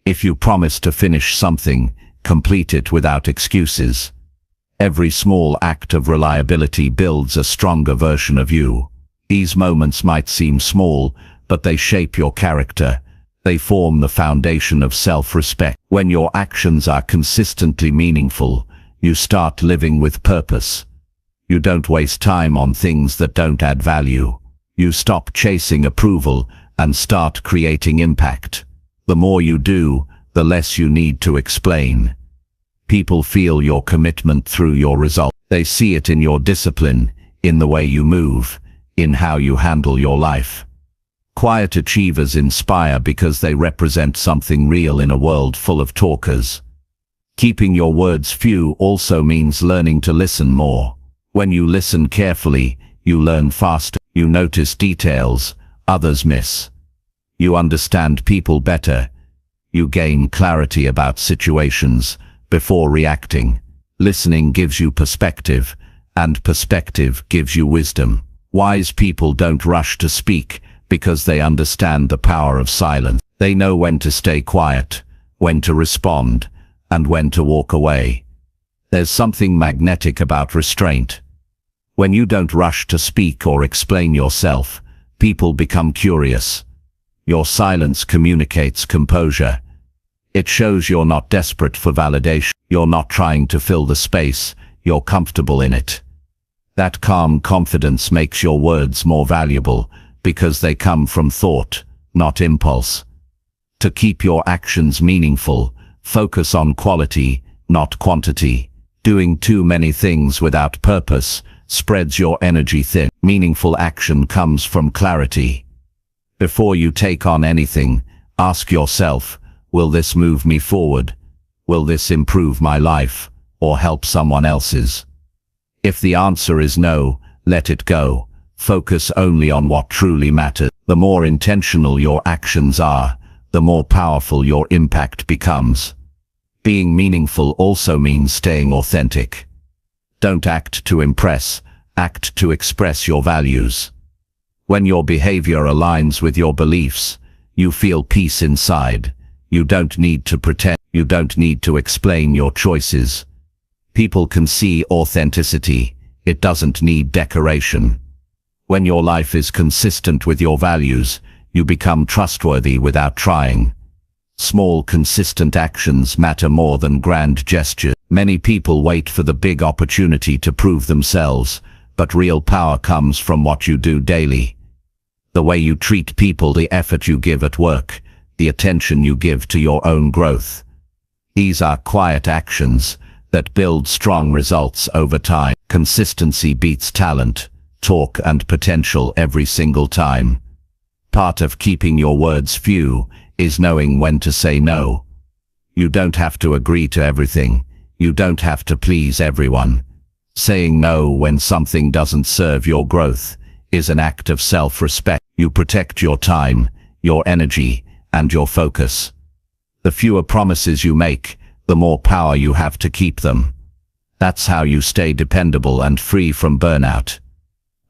If you promise to finish something, complete it without excuses. Every small act of reliability builds a stronger version of you. These moments might seem small, but they shape your character. They form the foundation of self-respect. When your actions are consistently meaningful, you start living with purpose. You don't waste time on things that don't add value. You stop chasing approval and start creating impact. The more you do, the less you need to explain. People feel your commitment through your results. They see it in your discipline, in the way you move, in how you handle your life. Quiet achievers inspire because they represent something real in a world full of talkers. Keeping your words few also means learning to listen more. When you listen carefully, you learn faster. You notice details others miss. You understand people better. You gain clarity about situations before reacting. Listening gives you perspective, and perspective gives you wisdom. Wise people don't rush to speak because they understand the power of silence. They know when to stay quiet, when to respond, and when to walk away. There's something magnetic about restraint. When you don't rush to speak or explain yourself, people become curious. Your silence communicates composure. It shows you're not desperate for validation. You're not trying to fill the space. You're comfortable in it. That calm confidence makes your words more valuable because they come from thought, not impulse. To keep your actions meaningful, focus on quality, not quantity. Doing too many things without purpose spreads your energy thin. Meaningful action comes from clarity. Before you take on anything, ask yourself, will this move me forward? Will this improve my life, or help someone else's? If the answer is no, let it go. Focus only on what truly matters. The more intentional your actions are, the more powerful your impact becomes. Being meaningful also means staying authentic. Don't act to impress, act to express your values. When your behavior aligns with your beliefs, you feel peace inside. You don't need to pretend. You don't need to explain your choices. People can see authenticity. It doesn't need decoration. When your life is consistent with your values, you become trustworthy without trying. Small, consistent actions matter more than grand gestures. Many people wait for the big opportunity to prove themselves, but real power comes from what you do daily. The way you treat people, the effort you give at work, the attention you give to your own growth. These are quiet actions that build strong results over time. Consistency beats talent, talk, and potential every single time. Part of keeping your words few is knowing when to say no. You don't have to agree to everything. You don't have to please everyone. Saying no when something doesn't serve your growth is an act of self-respect. You protect your time, your energy, and your focus. The fewer promises you make, the more power you have to keep them. That's how you stay dependable and free from burnout.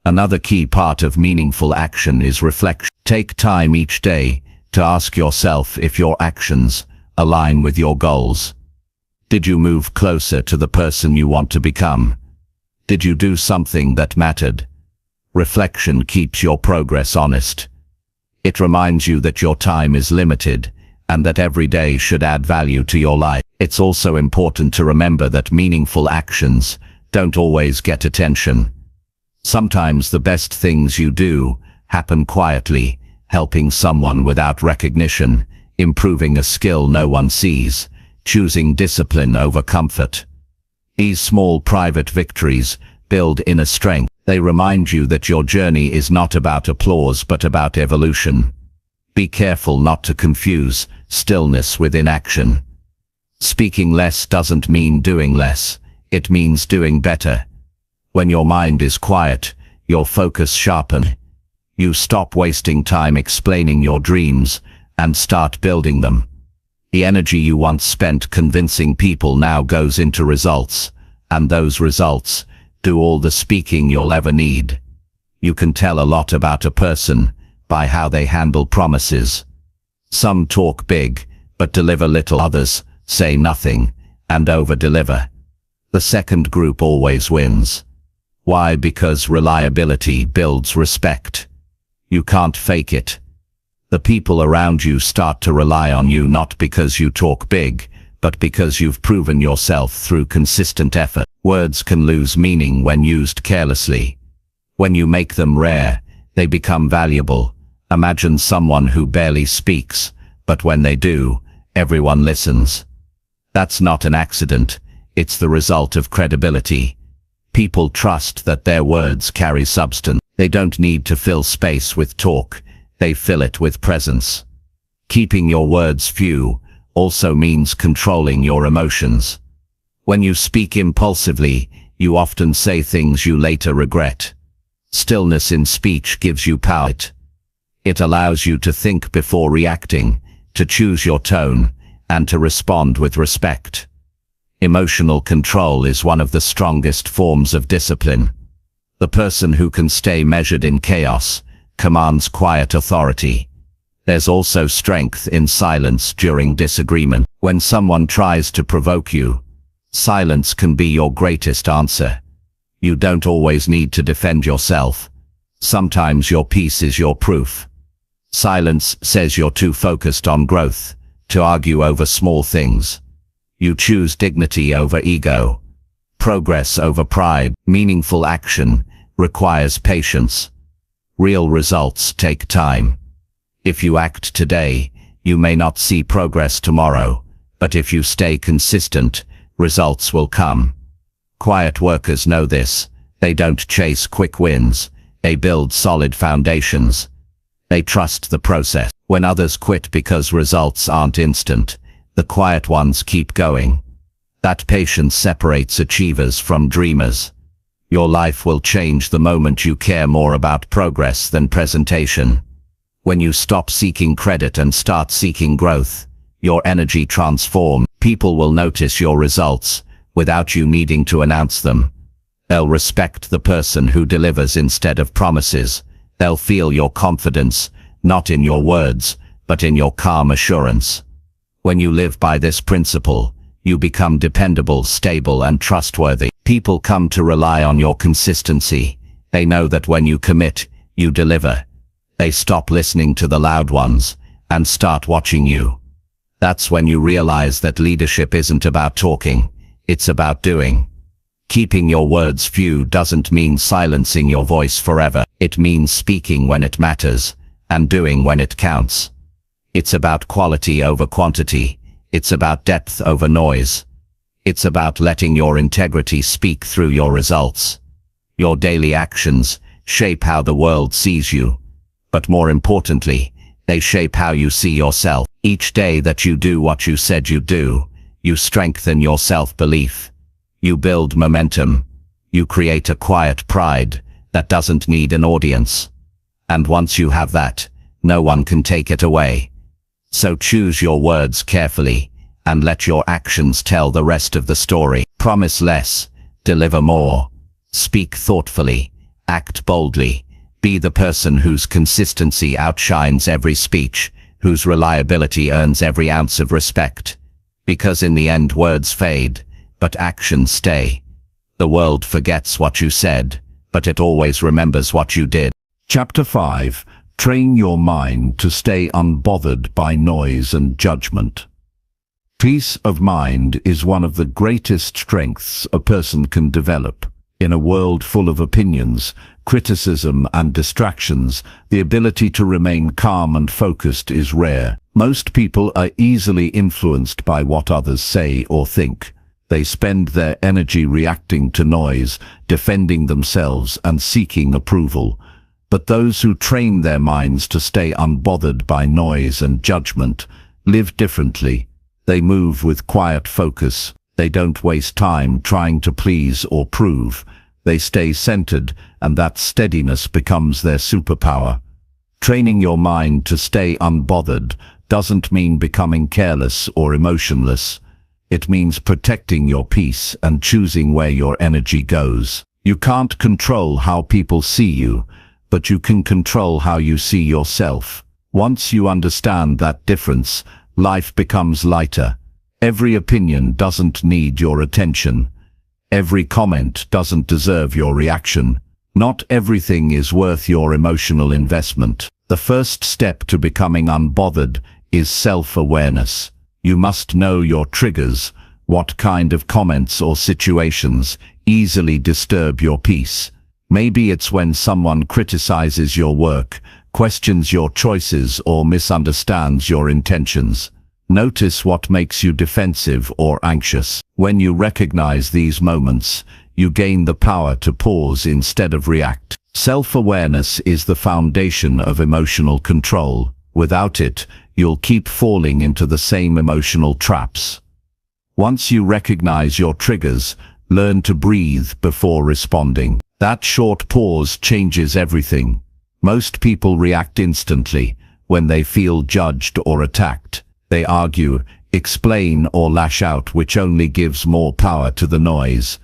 Another key part of meaningful action is reflection. Take time each day to ask yourself if your actions align with your goals. Did you move closer to the person you want to become? Did you do something that mattered? Reflection keeps your progress honest. It reminds you that your time is limited and that every day should add value to your life. It's also important to remember that meaningful actions don't always get attention. Sometimes the best things you do happen quietly, helping someone without recognition, improving a skill no one sees, choosing discipline over comfort. These small private victories build inner strength. They remind you that your journey is not about applause but about evolution. Be careful not to confuse stillness with inaction. Speaking less doesn't mean doing less. It means doing better. When your mind is quiet, your focus sharpens. You stop wasting time explaining your dreams and start building them. The energy you once spent convincing people now goes into results, and those results do all the speaking you'll ever need. You can tell a lot about a person by how they handle promises. Some talk big, but deliver little. Others say nothing and over-deliver. The second group always wins. Why? Because reliability builds respect. You can't fake it. The people around you start to rely on you not because you talk big, but because you've proven yourself through consistent effort. Words can lose meaning when used carelessly. When you make them rare, they become valuable. Imagine someone who barely speaks, but when they do, everyone listens. That's not an accident. It's the result of credibility. People trust that their words carry substance. They don't need to fill space with talk. They fill it with presence. Keeping your words few also means controlling your emotions. When you speak impulsively, you often say things you later regret. Stillness in speech gives you power. It allows you to think before reacting, to choose your tone, and to respond with respect. Emotional control is one of the strongest forms of discipline. The person who can stay measured in chaos commands quiet authority. There's also strength in silence during disagreement. When someone tries to provoke you, silence can be your greatest answer. You don't always need to defend yourself. Sometimes your peace is your proof. Silence says you're too focused on growth to argue over small things. You choose dignity over ego. progress over pride. Meaningful action requires patience. Real results take time. If you act today, you may not see progress tomorrow, but if you stay consistent, results will come. Quiet workers know this. They don't chase quick wins. They build solid foundations. They trust the process. When others quit because results aren't instant, the quiet ones keep going. That patience separates achievers from dreamers. Your life will change the moment you care more about progress than presentation. When you stop seeking credit and start seeking growth, your energy transforms. People will notice your results without you needing to announce them. They'll respect the person who delivers instead of promises. They'll feel your confidence, not in your words, but in your calm assurance. When you live by this principle, you become dependable, stable, and trustworthy. People come to rely on your consistency. They know that when you commit, you deliver. They stop listening to the loud ones and start watching you. That's when you realize that leadership isn't about talking, it's about doing. Keeping your words few doesn't mean silencing your voice forever. It means speaking when it matters and doing when it counts. It's about quality over quantity. It's about depth over noise. It's about letting your integrity speak through your results. Your daily actions shape how the world sees you. But more importantly, they shape how you see yourself. Each day that you do what you said you'd do, you strengthen your self-belief. You build momentum. You create a quiet pride that doesn't need an audience. And once you have that, no one can take it away. So choose your words carefully and let your actions tell the rest of the story. Promise less, deliver more. Speak thoughtfully, act boldly. Be the person whose consistency outshines every speech, whose reliability earns every ounce of respect. Because in the end, words fade, but actions stay. The world forgets what you said, but it always remembers what you did. Chapter 5. Train your mind to stay unbothered by noise and judgment. Peace of mind is one of the greatest strengths a person can develop. In a world full of opinions, criticism, and distractions, the ability to remain calm and focused is rare. Most people are easily influenced by what others say or think. They spend their energy reacting to noise, defending themselves, and seeking approval. But those who train their minds to stay unbothered by noise and judgment live differently. They move with quiet focus. They don't waste time trying to please or prove. They stay centered, and that steadiness becomes their superpower. Training your mind to stay unbothered doesn't mean becoming careless or emotionless. It means protecting your peace and choosing where your energy goes. You can't control how people see you, but you can control how you see yourself. Once you understand that difference, life becomes lighter. Every opinion doesn't need your attention. Every comment doesn't deserve your reaction. Not everything is worth your emotional investment. The first step to becoming unbothered is self-awareness. You must know your triggers, what kind of comments or situations easily disturb your peace. Maybe it's when someone criticizes your work, questions your choices, or misunderstands your intentions. Notice what makes you defensive or anxious. When you recognize these moments, you gain the power to pause instead of react. Self-awareness is the foundation of emotional control. Without it, you'll keep falling into the same emotional traps. Once you recognize your triggers, learn to breathe before responding. That short pause changes everything. Most people react instantly when they feel judged or attacked. They argue, explain, or lash out, which only gives more power to the noise.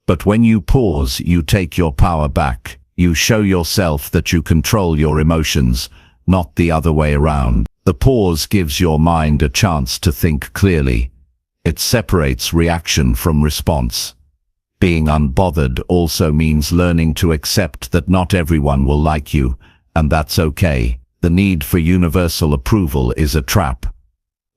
But when you pause, you take your power back. You show yourself that you control your emotions, not the other way around. The pause gives your mind a chance to think clearly. It separates reaction from response. Being unbothered also means learning to accept that not everyone will like you, and that's okay. The need for universal approval is a trap.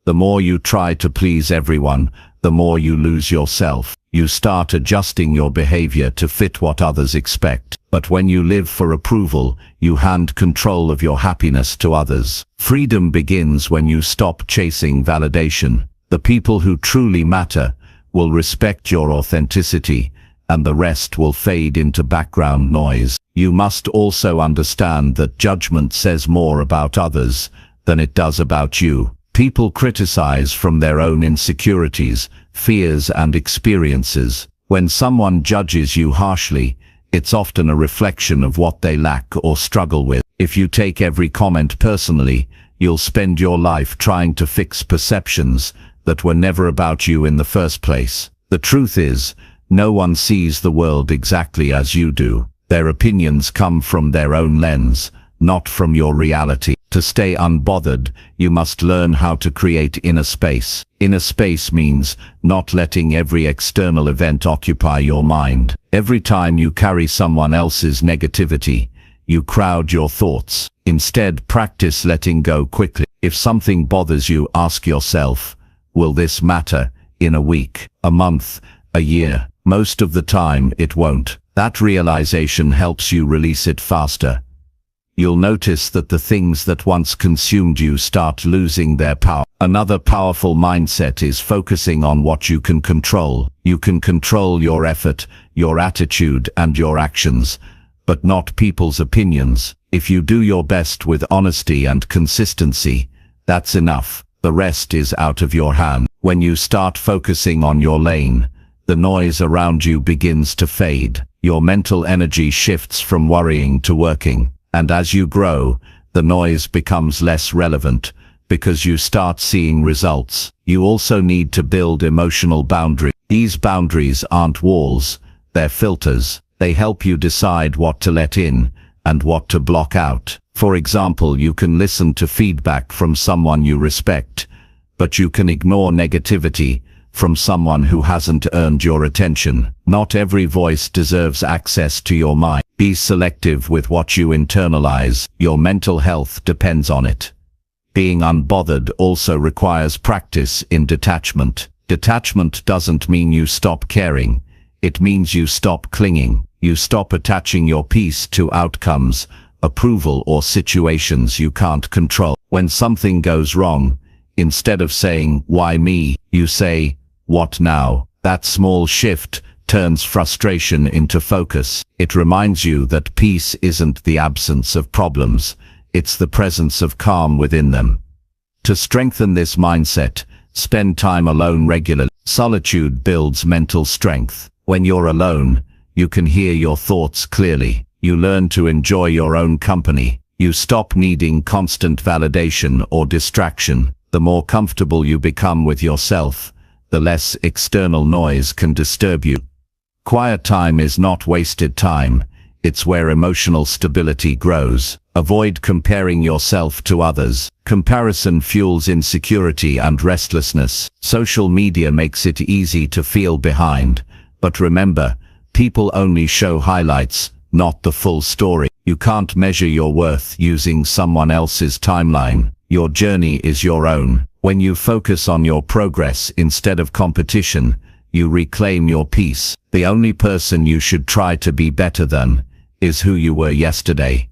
The more you try to please everyone, the more you lose yourself. you start adjusting your behavior to fit what others expect. But when you live for approval, you hand control of your happiness to others. Freedom begins when you stop chasing validation. The people who truly matter will respect your authenticity, and the rest will fade into background noise. You must also understand that judgment says more about others than it does about you. People criticize from their own insecurities, fears, and experiences. When someone judges you harshly, it's often a reflection of what they lack or struggle with. If you take every comment personally, you'll spend your life trying to fix perceptions that were never about you in the first place. The truth is, no one sees the world exactly as you do. Their opinions come from their own lens, not from your reality. To stay unbothered, you must learn how to create inner space. Inner space means not letting every external event occupy your mind. Every time you carry someone else's negativity, you crowd your thoughts. Instead, practice letting go quickly. If something bothers you, ask yourself, will this matter in a week, a month, a year? Most of the time, it won't. That realization helps you release it faster. You'll notice that the things that once consumed you start losing their power. Another powerful mindset is focusing on what you can control. You can control your effort, your attitude, and your actions, but not people's opinions. If you do your best with honesty and consistency, that's enough. The rest is out of your hand. When you start focusing on your lane, the noise around you begins to fade. Your mental energy shifts from worrying to working. And as you grow, the noise becomes less relevant because you start seeing results. You also need to build emotional boundaries. These boundaries aren't walls, they're filters. They help you decide what to let in and what to block out. For example, you can listen to feedback from someone you respect, but you can ignore negativity from someone who hasn't earned your attention. Not every voice deserves access to your mind. Be selective with what you internalize. Your mental health depends on it. Being unbothered also requires practice in detachment. Detachment doesn't mean you stop caring. It means you stop clinging. You stop attaching your peace to outcomes, approval, or situations you can't control. When something goes wrong, instead of saying, "Why me?" you say, "What now?" That small shift turns frustration into focus. It reminds you that peace isn't the absence of problems, it's the presence of calm within them. To strengthen this mindset, spend time alone regularly. Solitude builds mental strength. When you're alone, you can hear your thoughts clearly. You learn to enjoy your own company. You stop needing constant validation or distraction. The more comfortable you become with yourself, the less external noise can disturb you. Quiet time is not wasted time. It's where emotional stability grows. Avoid comparing yourself to others. Comparison fuels insecurity and restlessness. Social media makes it easy to feel behind. But remember, people only show highlights, not the full story. You can't measure your worth using someone else's timeline. Your journey is your own. When you focus on your progress instead of competition, you reclaim your peace. The only person you should try to be better than is who you were yesterday.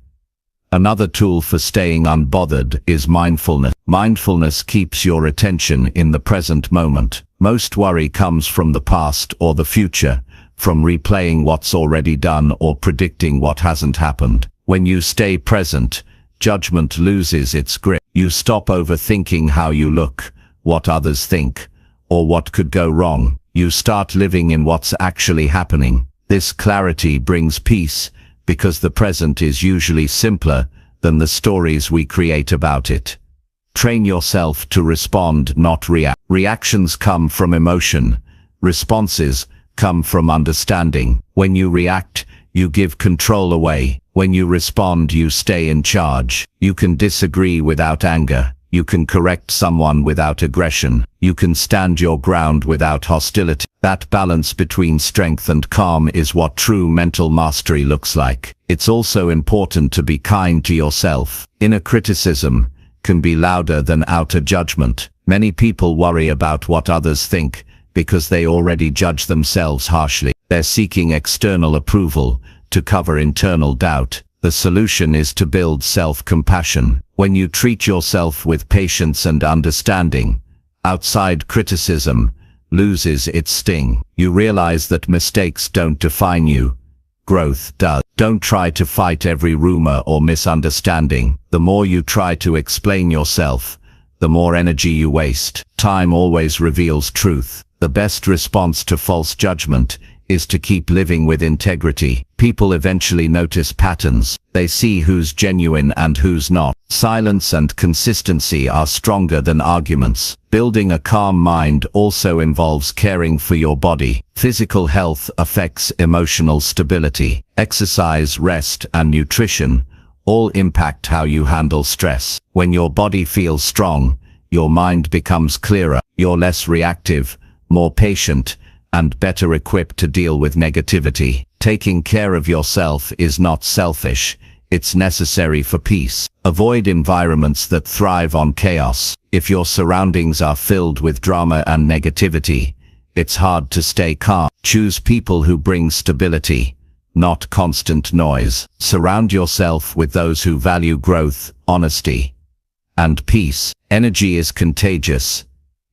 Another tool for staying unbothered is mindfulness. Mindfulness keeps your attention in the present moment. Most worry comes from the past or the future, from replaying what's already done or predicting what hasn't happened. When you stay present, judgment loses its grip. You stop overthinking how you look, what others think, or what could go wrong. You start living in what's actually happening. This clarity brings peace, because the present is usually simpler than the stories we create about it. Train yourself to respond, not react. Reactions come from emotion. Responses come from understanding. When you react, you give control away. When you respond, you stay in charge. You can disagree without anger. You can correct someone without aggression. You can stand your ground without hostility. That balance between strength and calm is what true mental mastery looks like. It's also important to be kind to yourself. Inner criticism can be louder than outer judgment. Many people worry about what others think, because they already judge themselves harshly. They're seeking external approval to cover internal doubt. The solution is to build self-compassion. When you treat yourself with patience and understanding, outside criticism loses its sting. You realize that mistakes don't define you. Growth does. Don't try to fight every rumor or misunderstanding. The more you try to explain yourself, the more energy you waste. Time always reveals truth. The best response to false judgment is to keep living with integrity. People eventually notice patterns. They see who's genuine and who's not. Silence and consistency are stronger than arguments. Building a calm mind also involves caring for your body. Physical health affects emotional stability. Exercise, rest, and nutrition all impact how you handle stress. When your body feels strong, your mind becomes clearer. You're less reactive, more patient, and better equipped to deal with negativity. Taking care of yourself is not selfish. It's necessary for peace. Avoid environments that thrive on chaos. If your surroundings are filled with drama and negativity, it's hard to stay calm. Choose people who bring stability, not constant noise. Surround yourself with those who value growth, honesty, and peace. Energy is contagious.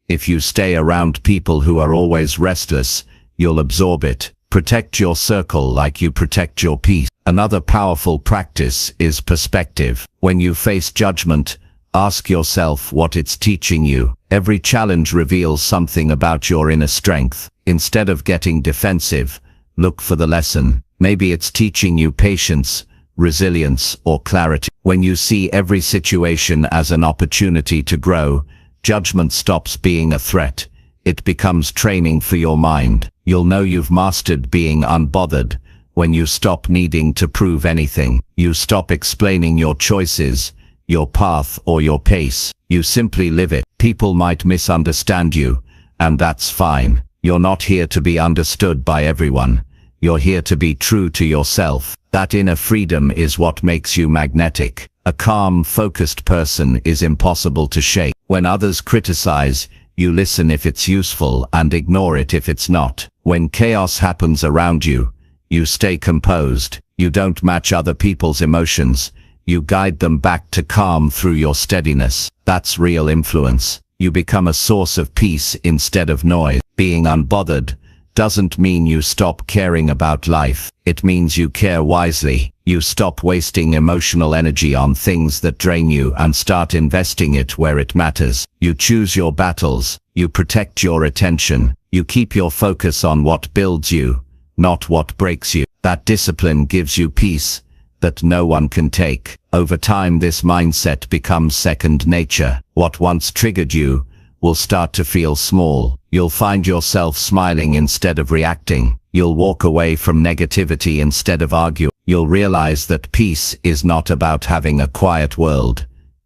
If you stay around people who are always restless, you'll absorb it. Protect your circle like you protect your peace. Another powerful practice is perspective. When you face judgment, ask yourself what it's teaching you. Every challenge reveals something about your inner strength. Instead of getting defensive, look for the lesson. Maybe it's teaching you patience, resilience, or clarity. When you see every situation as an opportunity to grow, judgment stops being a threat. It becomes training for your mind. You'll know you've mastered being unbothered when you stop needing to prove anything. You stop explaining your choices, your path, or your pace. You simply live it. People might misunderstand you, and that's fine. You're not here to be understood by everyone. You're here to be true to yourself. That inner freedom is what makes you magnetic. A calm, focused person is impossible to shake. When others criticize, you listen if it's useful and ignore it if it's not. When chaos happens around you, you stay composed. You don't match other people's emotions. You guide them back to calm through your steadiness. That's real influence. You become a source of peace instead of noise. Being unbothered doesn't mean you stop caring about life. It means you care wisely. You stop wasting emotional energy on things that drain you and start investing it where it matters. You choose your battles. You protect your attention. You keep your focus on what builds you, not what breaks you. That discipline gives you peace that no one can take. Over time, this mindset becomes second nature. What once triggered you will start to feel small. You'll find yourself smiling instead of reacting. You'll walk away from negativity instead of arguing. You'll realize that peace is not about having a quiet world.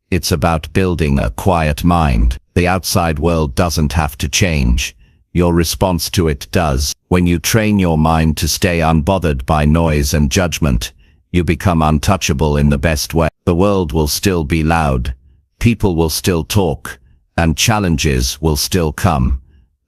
It's about building a quiet mind. The outside world doesn't have to change. Your response to it does. When you train your mind to stay unbothered by noise and judgment, you become untouchable in the best way. The world will still be loud. People will still talk, and challenges will still come.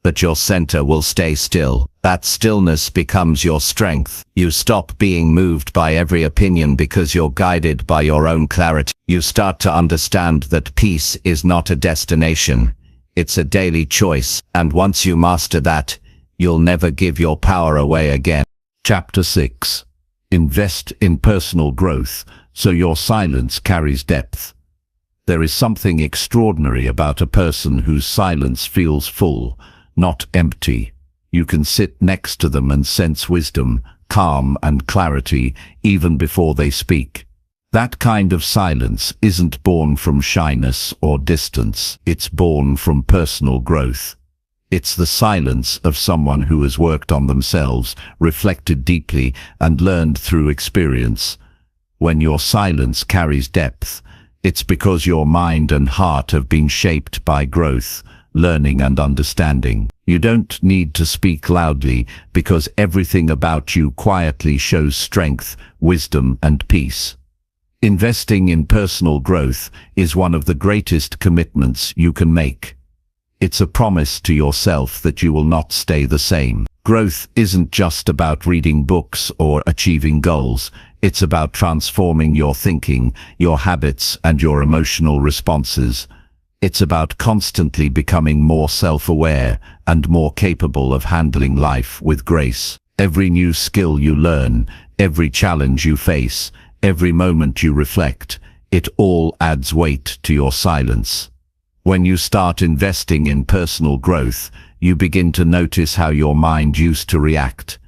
But your center will stay still. That stillness becomes your strength. You stop being moved by every opinion because you're guided by your own clarity. You start to understand that peace is not a destination. It's a daily choice. And once you master that, you'll never give your power away again. Chapter 6. Invest in personal growth so your silence carries depth. There is something extraordinary about a person whose silence feels full, not empty. You can sit next to them and sense wisdom, calm, and clarity even before they speak. That kind of silence isn't born from shyness or distance. It's born from personal growth. It's the silence of someone who has worked on themselves, reflected deeply, and learned through experience. When your silence carries depth, it's because your mind and heart have been shaped by growth, learning, and understanding. You don't need to speak loudly because everything about you quietly shows strength, wisdom, and peace. Investing in personal growth is one of the greatest commitments you can make. It's a promise to yourself that you will not stay the same. Growth isn't just about reading books or achieving goals. It's about transforming your thinking, your habits, and your emotional responses. It's about constantly becoming more self-aware and more capable of handling life with grace. Every new skill you learn, every challenge you face, every moment you reflect, it all adds weight to your silence. When you start investing in personal growth, you begin to notice how your mind used to react.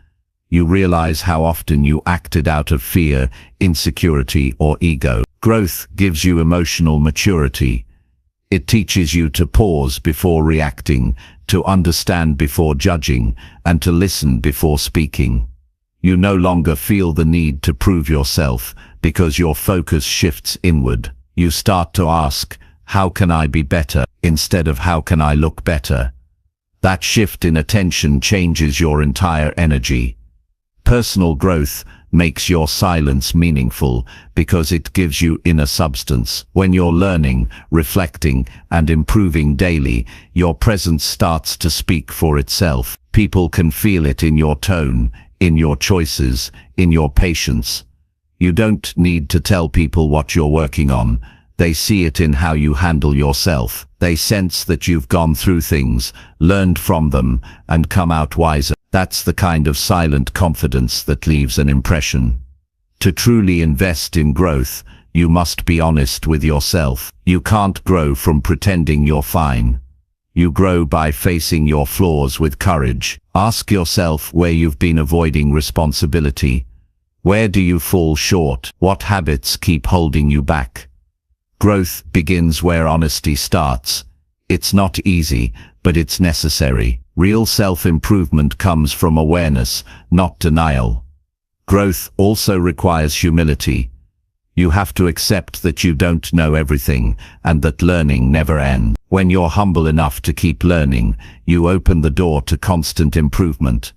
You realize how often you acted out of fear, insecurity, or ego. Growth gives you emotional maturity. It teaches you to pause before reacting, to understand before judging, and to listen before speaking. You no longer feel the need to prove yourself because your focus shifts inward. You start to ask, how can I be better, instead of how can I look better? That shift in attention changes your entire energy. Personal growth makes your silence meaningful because it gives you inner substance. When you're learning, reflecting, and improving daily, your presence starts to speak for itself. People can feel it in your tone, in your choices, in your patience. You don't need to tell people what you're working on. They see it in how you handle yourself. They sense that you've gone through things, learned from them, and come out wiser. That's the kind of silent confidence that leaves an impression. To truly invest in growth, you must be honest with yourself. You can't grow from pretending you're fine. You grow by facing your flaws with courage. Ask yourself where you've been avoiding responsibility. Where do you fall short? What habits keep holding you back? Growth begins where honesty starts. It's not easy, but it's necessary. Real self-improvement comes from awareness, not denial. Growth also requires humility. You have to accept that you don't know everything, and that learning never ends. When you're humble enough to keep learning, you open the door to constant improvement.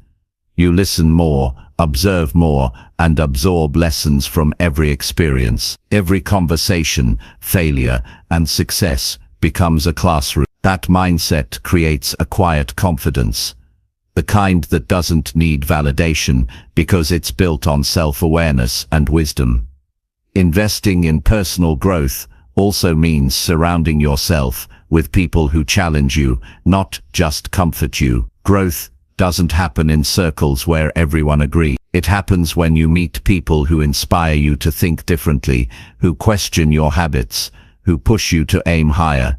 You listen more, observe more, and absorb lessons from every experience. Every conversation, failure, and success becomes a classroom. That mindset creates a quiet confidence, the kind that doesn't need validation because it's built on self-awareness and wisdom. Investing in personal growth also means surrounding yourself with people who challenge you, not just comfort you. Growth doesn't happen in circles where everyone agrees. It happens when you meet people who inspire you to think differently, who question your habits, who push you to aim higher.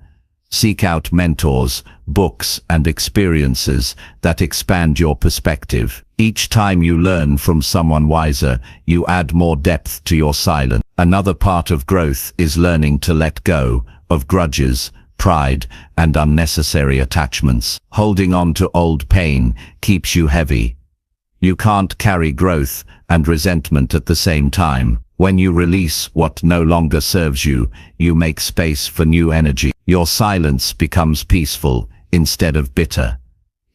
Seek out mentors, books, and experiences that expand your perspective. Each time you learn from someone wiser, you add more depth to your silence. Another part of growth is learning to let go of grudges, pride, and unnecessary attachments. Holding on to old pain keeps you heavy. You can't carry growth and resentment at the same time. When you release what no longer serves you, you make space for new energy. Your silence becomes peaceful instead of bitter.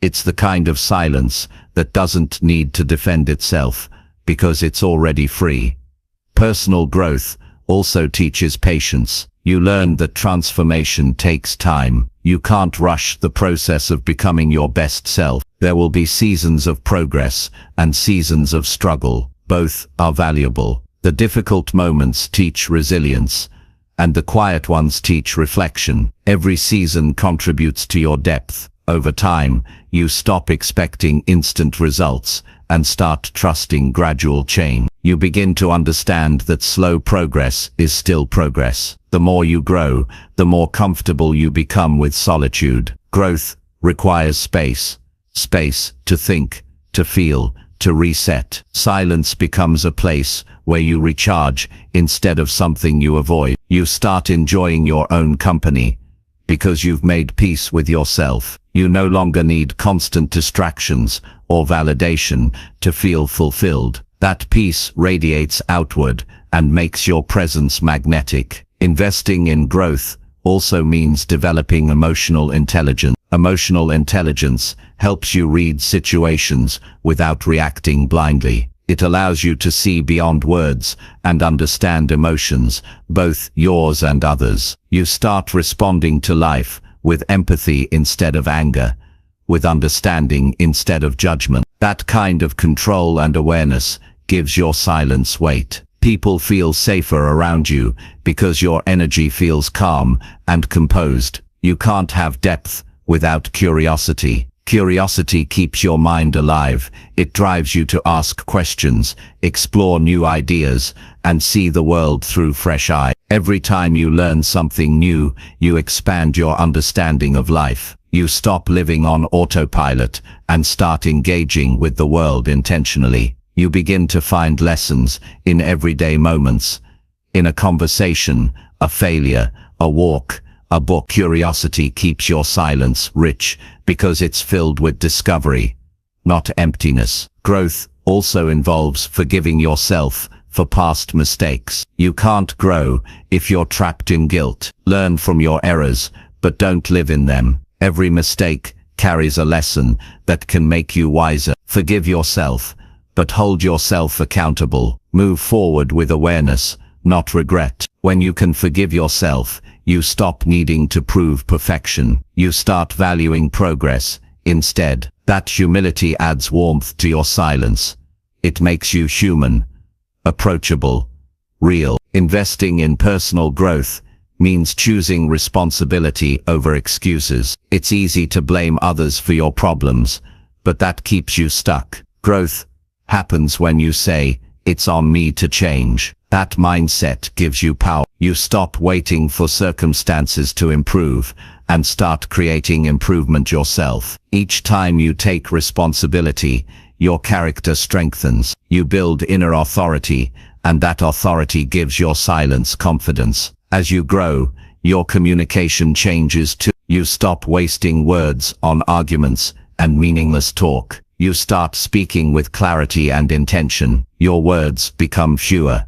It's the kind of silence that doesn't need to defend itself because it's already free. Personal growth also teaches patience. You learn that transformation takes time. You can't rush the process of becoming your best self. There will be seasons of progress and seasons of struggle. Both are valuable. The difficult moments teach resilience, and the quiet ones teach reflection. Every season contributes to your depth. Over time, you stop expecting instant results and start trusting gradual change. You begin to understand that slow progress is still progress. The more you grow, the more comfortable you become with solitude. Growth requires space. Space to think, to feel, to reset. Silence becomes a place where you recharge instead of something you avoid. You start enjoying your own company because you've made peace with yourself. You no longer need constant distractions or validation to feel fulfilled. That peace radiates outward and makes your presence magnetic. Investing in growth also means developing emotional intelligence. Emotional intelligence helps you read situations without reacting blindly. It allows you to see beyond words and understand emotions, both yours and others. You start responding to life with empathy instead of anger, with understanding instead of judgment. That kind of control and awareness gives your silence weight. People feel safer around you because your energy feels calm and composed. You can't have depth without curiosity. Curiosity keeps your mind alive. It drives you to ask questions, explore new ideas, and see the world through fresh eyes. Every time you learn something new, you expand your understanding of life. You stop living on autopilot and start engaging with the world intentionally. You begin to find lessons in everyday moments, in a conversation, a failure, a walk, a book. Curiosity keeps your silence rich because it's filled with discovery, not emptiness. Growth also involves forgiving yourself for past mistakes. You can't grow if you're trapped in guilt. Learn from your errors, but don't live in them. Every mistake carries a lesson that can make you wiser. Forgive yourself, but hold yourself accountable. Move forward with awareness, not regret. When you can forgive yourself, you stop needing to prove perfection. You start valuing progress instead. That humility adds warmth to your silence. It makes you human, approachable, real. Investing in personal growth means choosing responsibility over excuses. It's easy to blame others for your problems, but that keeps you stuck. Growth happens when you say, "It's on me to change." That mindset gives you power. You stop waiting for circumstances to improve and start creating improvement yourself. Each time you take responsibility, your character strengthens. You build inner authority, and that authority gives your silence confidence. As you grow, your communication changes too. You stop wasting words on arguments and meaningless talk. You start speaking with clarity and intention. Your words become fewer,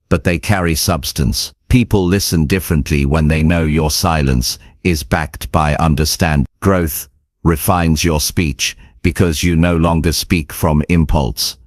but they carry substance. People listen differently when they know your silence is backed by understanding. Growth refines your speech because you no longer speak from impulse.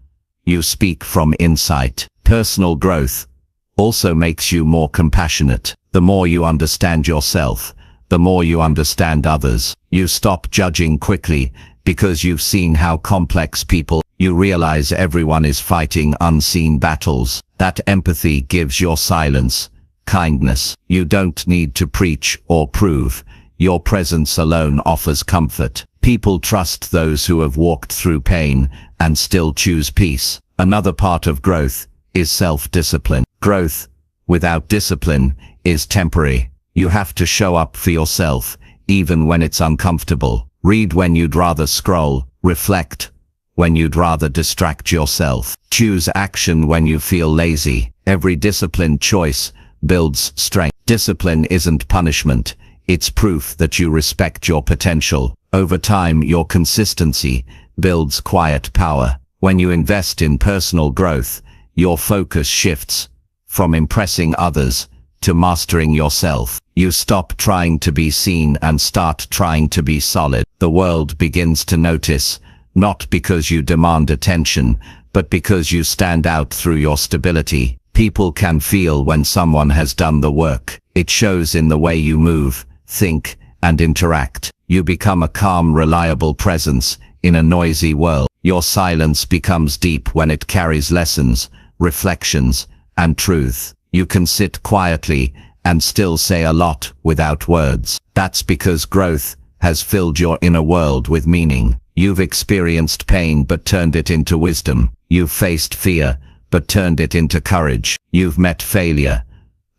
You speak from insight. Personal growth also makes you more compassionate. The more you understand yourself, the more you understand others. You stop judging quickly because you've seen how complex people. You realize everyone is fighting unseen battles. That empathy gives your silence kindness. You don't need to preach or prove. Your presence alone offers comfort. People trust those who have walked through pain and still choose peace. Another part of growth is self-discipline. Growth without discipline is temporary. You have to show up for yourself, even when it's uncomfortable. Read when you'd rather scroll. Reflect when you'd rather distract yourself. Choose action when you feel lazy. Every disciplined choice builds strength. Discipline isn't punishment. It's proof that you respect your potential. Over time, your consistency builds quiet power. When you invest in personal growth, your focus shifts from impressing others to mastering yourself. You stop trying to be seen and start trying to be solid. The world begins to notice, not because you demand attention, but because you stand out through your stability. People can feel when someone has done the work. It shows in the way you move, think, and interact. You become a calm, reliable presence in a noisy world. Your silence becomes deep when it carries lessons, reflections, and truth. You can sit quietly and still say a lot without words. That's because growth has filled your inner world with meaning. You've experienced pain but turned it into wisdom. You've faced fear but turned it into courage. You've met failure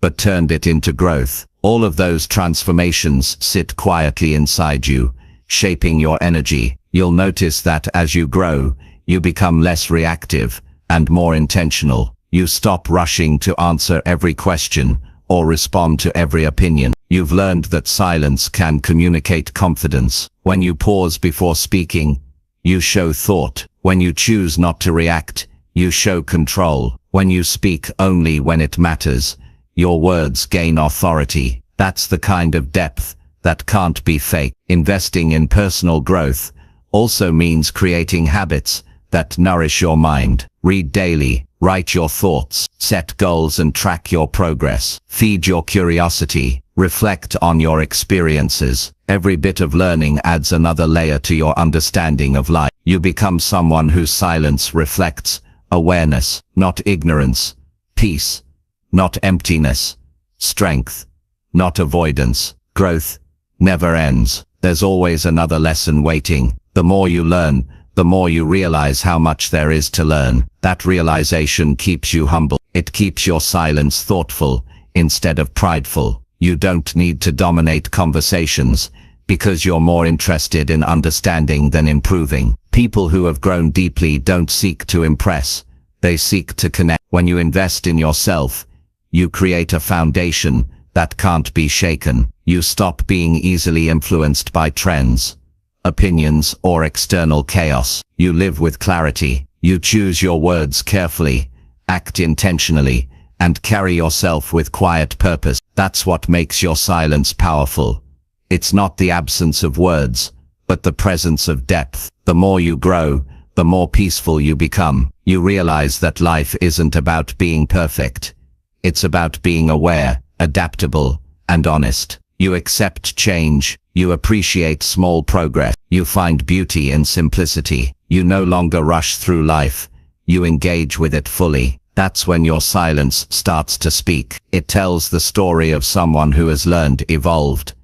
but turned it into growth. All of those transformations sit quietly inside you, shaping your energy. You'll notice that as you grow, you become less reactive and more intentional. You stop rushing to answer every question or respond to every opinion. You've learned that silence can communicate confidence. When you pause before speaking, you show thought. When you choose not to react, you show control. When you speak only when it matters, your words gain authority. That's the kind of depth that can't be faked. Investing in personal growth also means creating habits that nourish your mind. Read daily, write your thoughts, set goals and track your progress. Feed your curiosity, reflect on your experiences. Every bit of learning adds another layer to your understanding of life. You become someone whose silence reflects awareness, not ignorance, peace, not emptiness, strength, not avoidance. Growth never ends. There's always another lesson waiting. The more you learn, the more you realize how much there is to learn. That realization keeps you humble. It keeps your silence thoughtful instead of prideful. You don't need to dominate conversations because you're more interested in understanding than improving. People who have grown deeply don't seek to impress. They seek to connect. When you invest in yourself, you create a foundation that can't be shaken. You stop being easily influenced by trends, opinions, or external chaos. You live with clarity. You choose your words carefully, act intentionally, and carry yourself with quiet purpose. That's what makes your silence powerful. It's not the absence of words, but the presence of depth. The more you grow, the more peaceful you become. You realize that life isn't about being perfect. It's about being aware, adaptable, and honest. You accept change. You appreciate small progress. You find beauty in simplicity. You no longer rush through life. You engage with it fully. That's when your silence starts to speak. It tells the story of someone who has learned, evolved,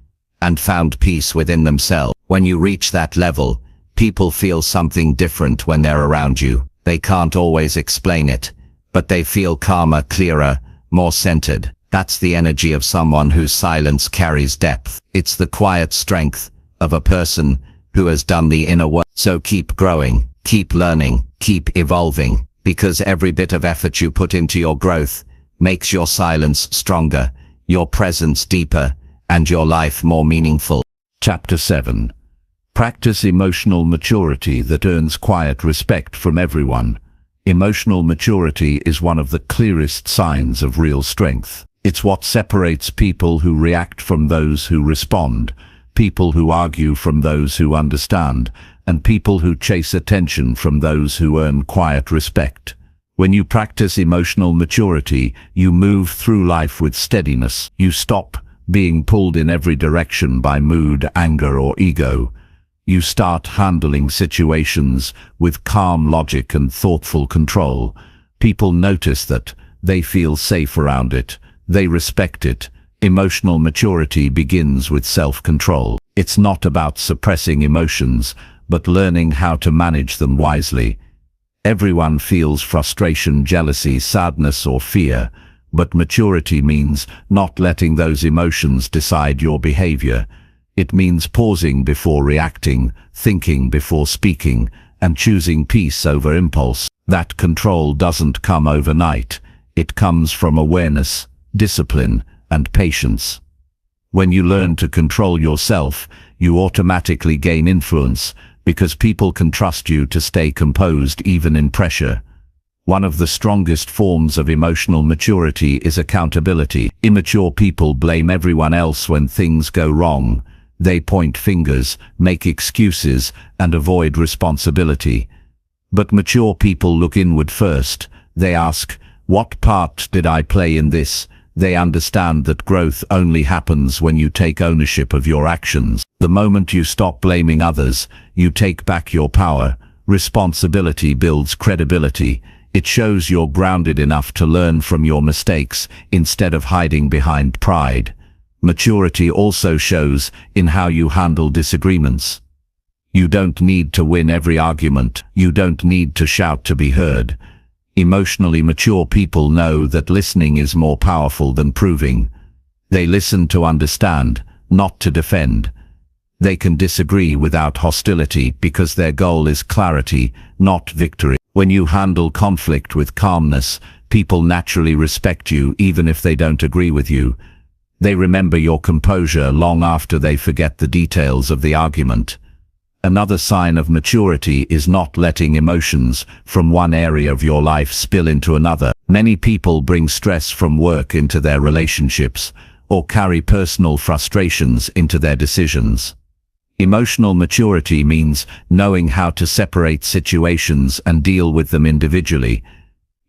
and found peace within themselves. When you reach that level, people feel something different when they're around you. They can't always explain it, but they feel calmer, clearer, more centered. That's the energy of someone whose silence carries depth. It's the quiet strength of a person who has done the inner work. So keep growing, keep learning, keep evolving, because every bit of effort you put into your growth makes your silence stronger, your presence deeper, and your life more meaningful. Chapter 7. Practice emotional maturity that earns quiet respect from everyone. Emotional maturity is one of the clearest signs of real strength. It's what separates people who react from those who respond, people who argue from those who understand, and people who chase attention from those who earn quiet respect. When you practice emotional maturity, you move through life with steadiness. You stop being pulled in every direction by mood, anger, or ego. You start handling situations with calm logic and thoughtful control. People notice that. They feel safe around it. They respect it. Emotional maturity begins with self-control. It's not about suppressing emotions, but learning how to manage them wisely. Everyone feels frustration, jealousy, sadness, or fear, but maturity means not letting those emotions decide your behavior. It means pausing before reacting, thinking before speaking, and choosing peace over impulse. That control doesn't come overnight. It comes from awareness, discipline, and patience. When you learn to control yourself, you automatically gain influence, because people can trust you to stay composed even in pressure. One of the strongest forms of emotional maturity is accountability. Immature people blame everyone else when things go wrong. They point fingers, make excuses, and avoid responsibility. But mature people look inward first. They ask, "What part did I play in this?" They understand that growth only happens when you take ownership of your actions. The moment you stop blaming others, you take back your power. Responsibility builds credibility. It shows you're grounded enough to learn from your mistakes instead of hiding behind pride. Maturity also shows in how you handle disagreements. You don't need to win every argument. You don't need to shout to be heard. Emotionally mature people know that listening is more powerful than proving. They listen to understand, not to defend. They can disagree without hostility because their goal is clarity, not victory. When you handle conflict with calmness, people naturally respect you even if they don't agree with you. They remember your composure long after they forget the details of the argument. Another sign of maturity is not letting emotions from one area of your life spill into another. Many people bring stress from work into their relationships, or carry personal frustrations into their decisions. Emotional maturity means knowing how to separate situations and deal with them individually.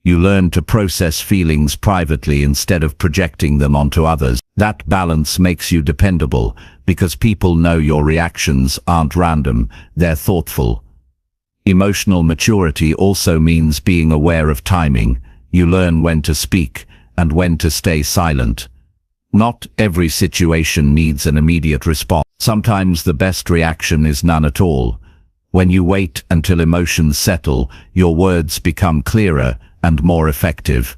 You learn to process feelings privately instead of projecting them onto others. That balance makes you dependable, because people know your reactions aren't random, they're thoughtful. Emotional maturity also means being aware of timing. You learn when to speak and when to stay silent. Not every situation needs an immediate response. Sometimes the best reaction is none at all. When you wait until emotions settle, your words become clearer and more effective.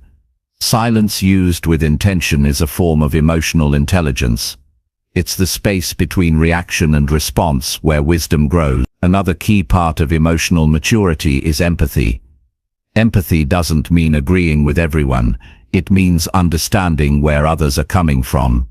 Silence used with intention is a form of emotional intelligence. It's the space between reaction and response where wisdom grows. Another key part of emotional maturity is empathy. Empathy doesn't mean agreeing with everyone. It means understanding where others are coming from.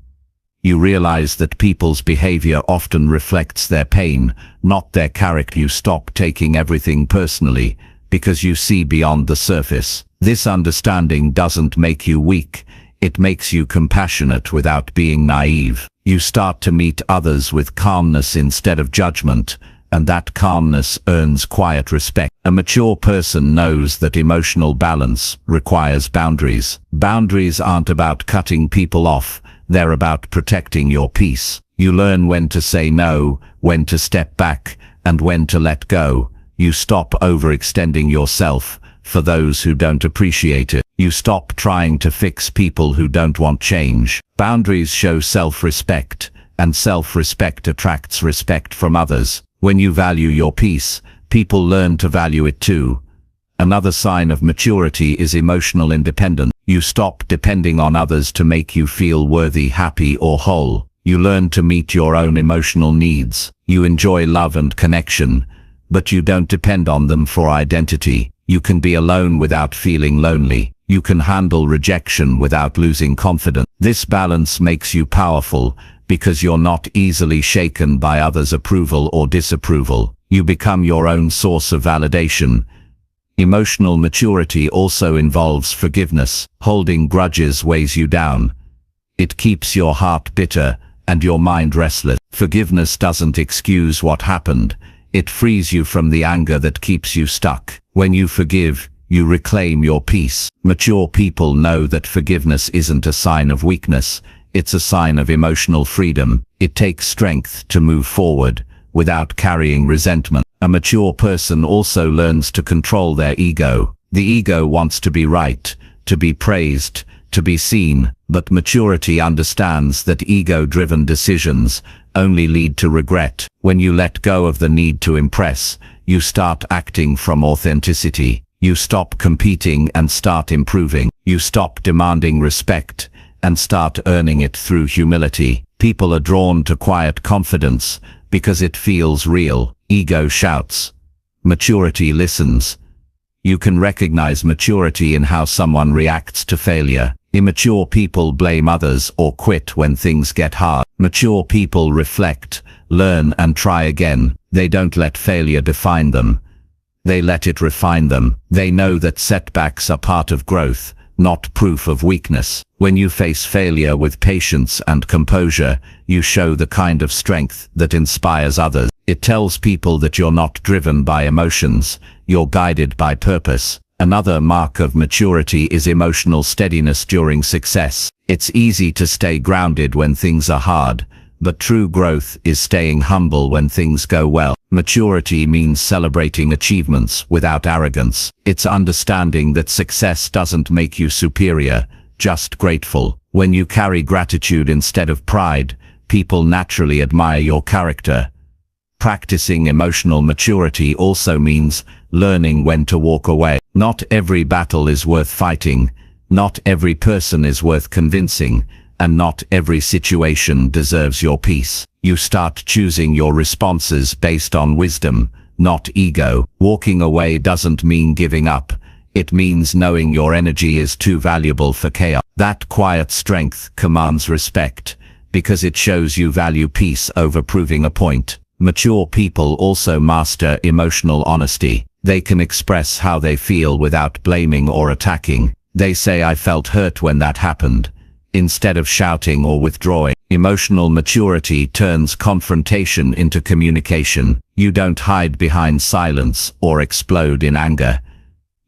You realize that people's behavior often reflects their pain, not their character. You stop taking everything personally, because you see beyond the surface. This understanding doesn't make you weak, it makes you compassionate without being naive. You start to meet others with calmness instead of judgment, and that calmness earns quiet respect. A mature person knows that emotional balance requires boundaries. Boundaries aren't about cutting people off, they're about protecting your peace. You learn when to say no, when to step back, and when to let go. You stop overextending yourself for those who don't appreciate it. You stop trying to fix people who don't want change. Boundaries show self-respect, and self-respect attracts respect from others. When you value your peace, people learn to value it too. Another sign of maturity is emotional independence. You stop depending on others to make you feel worthy, happy, or whole. You learn to meet your own emotional needs. You enjoy love and connection, but you don't depend on them for identity. You can be alone without feeling lonely. You can handle rejection without losing confidence. This balance makes you powerful, because you're not easily shaken by others' approval or disapproval. You become your own source of validation. Emotional maturity also involves forgiveness. Holding grudges weighs you down. It keeps your heart bitter and your mind restless. Forgiveness doesn't excuse what happened. It frees you from the anger that keeps you stuck. When you forgive, you reclaim your peace. Mature people know that forgiveness isn't a sign of weakness. It's a sign of emotional freedom. It takes strength to move forward without carrying resentment. A mature person also learns to control their ego. The ego wants to be right, to be praised, to be seen, but maturity understands that ego-driven decisions only lead to regret. When you let go of the need to impress, you start acting from authenticity. You stop competing and start improving. You stop demanding respect and start earning it through humility. People are drawn to quiet confidence because it feels real. Ego shouts. Maturity listens. You can recognize maturity in how someone reacts to failure. Immature people blame others or quit when things get hard. Mature people reflect, learn, and try again. They don't let failure define them. They let it refine them. They know that setbacks are part of growth, not proof of weakness. When you face failure with patience and composure, you show the kind of strength that inspires others. It tells people that you're not driven by emotions, you're guided by purpose. Another mark of maturity is emotional steadiness during success. It's easy to stay grounded when things are hard, but true growth is staying humble when things go well. Maturity means celebrating achievements without arrogance. It's understanding that success doesn't make you superior, just grateful. When you carry gratitude instead of pride, people naturally admire your character. Practicing emotional maturity also means learning when to walk away. Not every battle is worth fighting, not every person is worth convincing, and not every situation deserves your peace. You start choosing your responses based on wisdom, not ego. Walking away doesn't mean giving up. It means knowing your energy is too valuable for chaos. That quiet strength commands respect, because it shows you value peace over proving a point. Mature people also master emotional honesty. They can express how they feel without blaming or attacking. They say, "I felt hurt when that happened," instead of shouting or withdrawing. Emotional maturity turns confrontation into communication. You don't hide behind silence or explode in anger.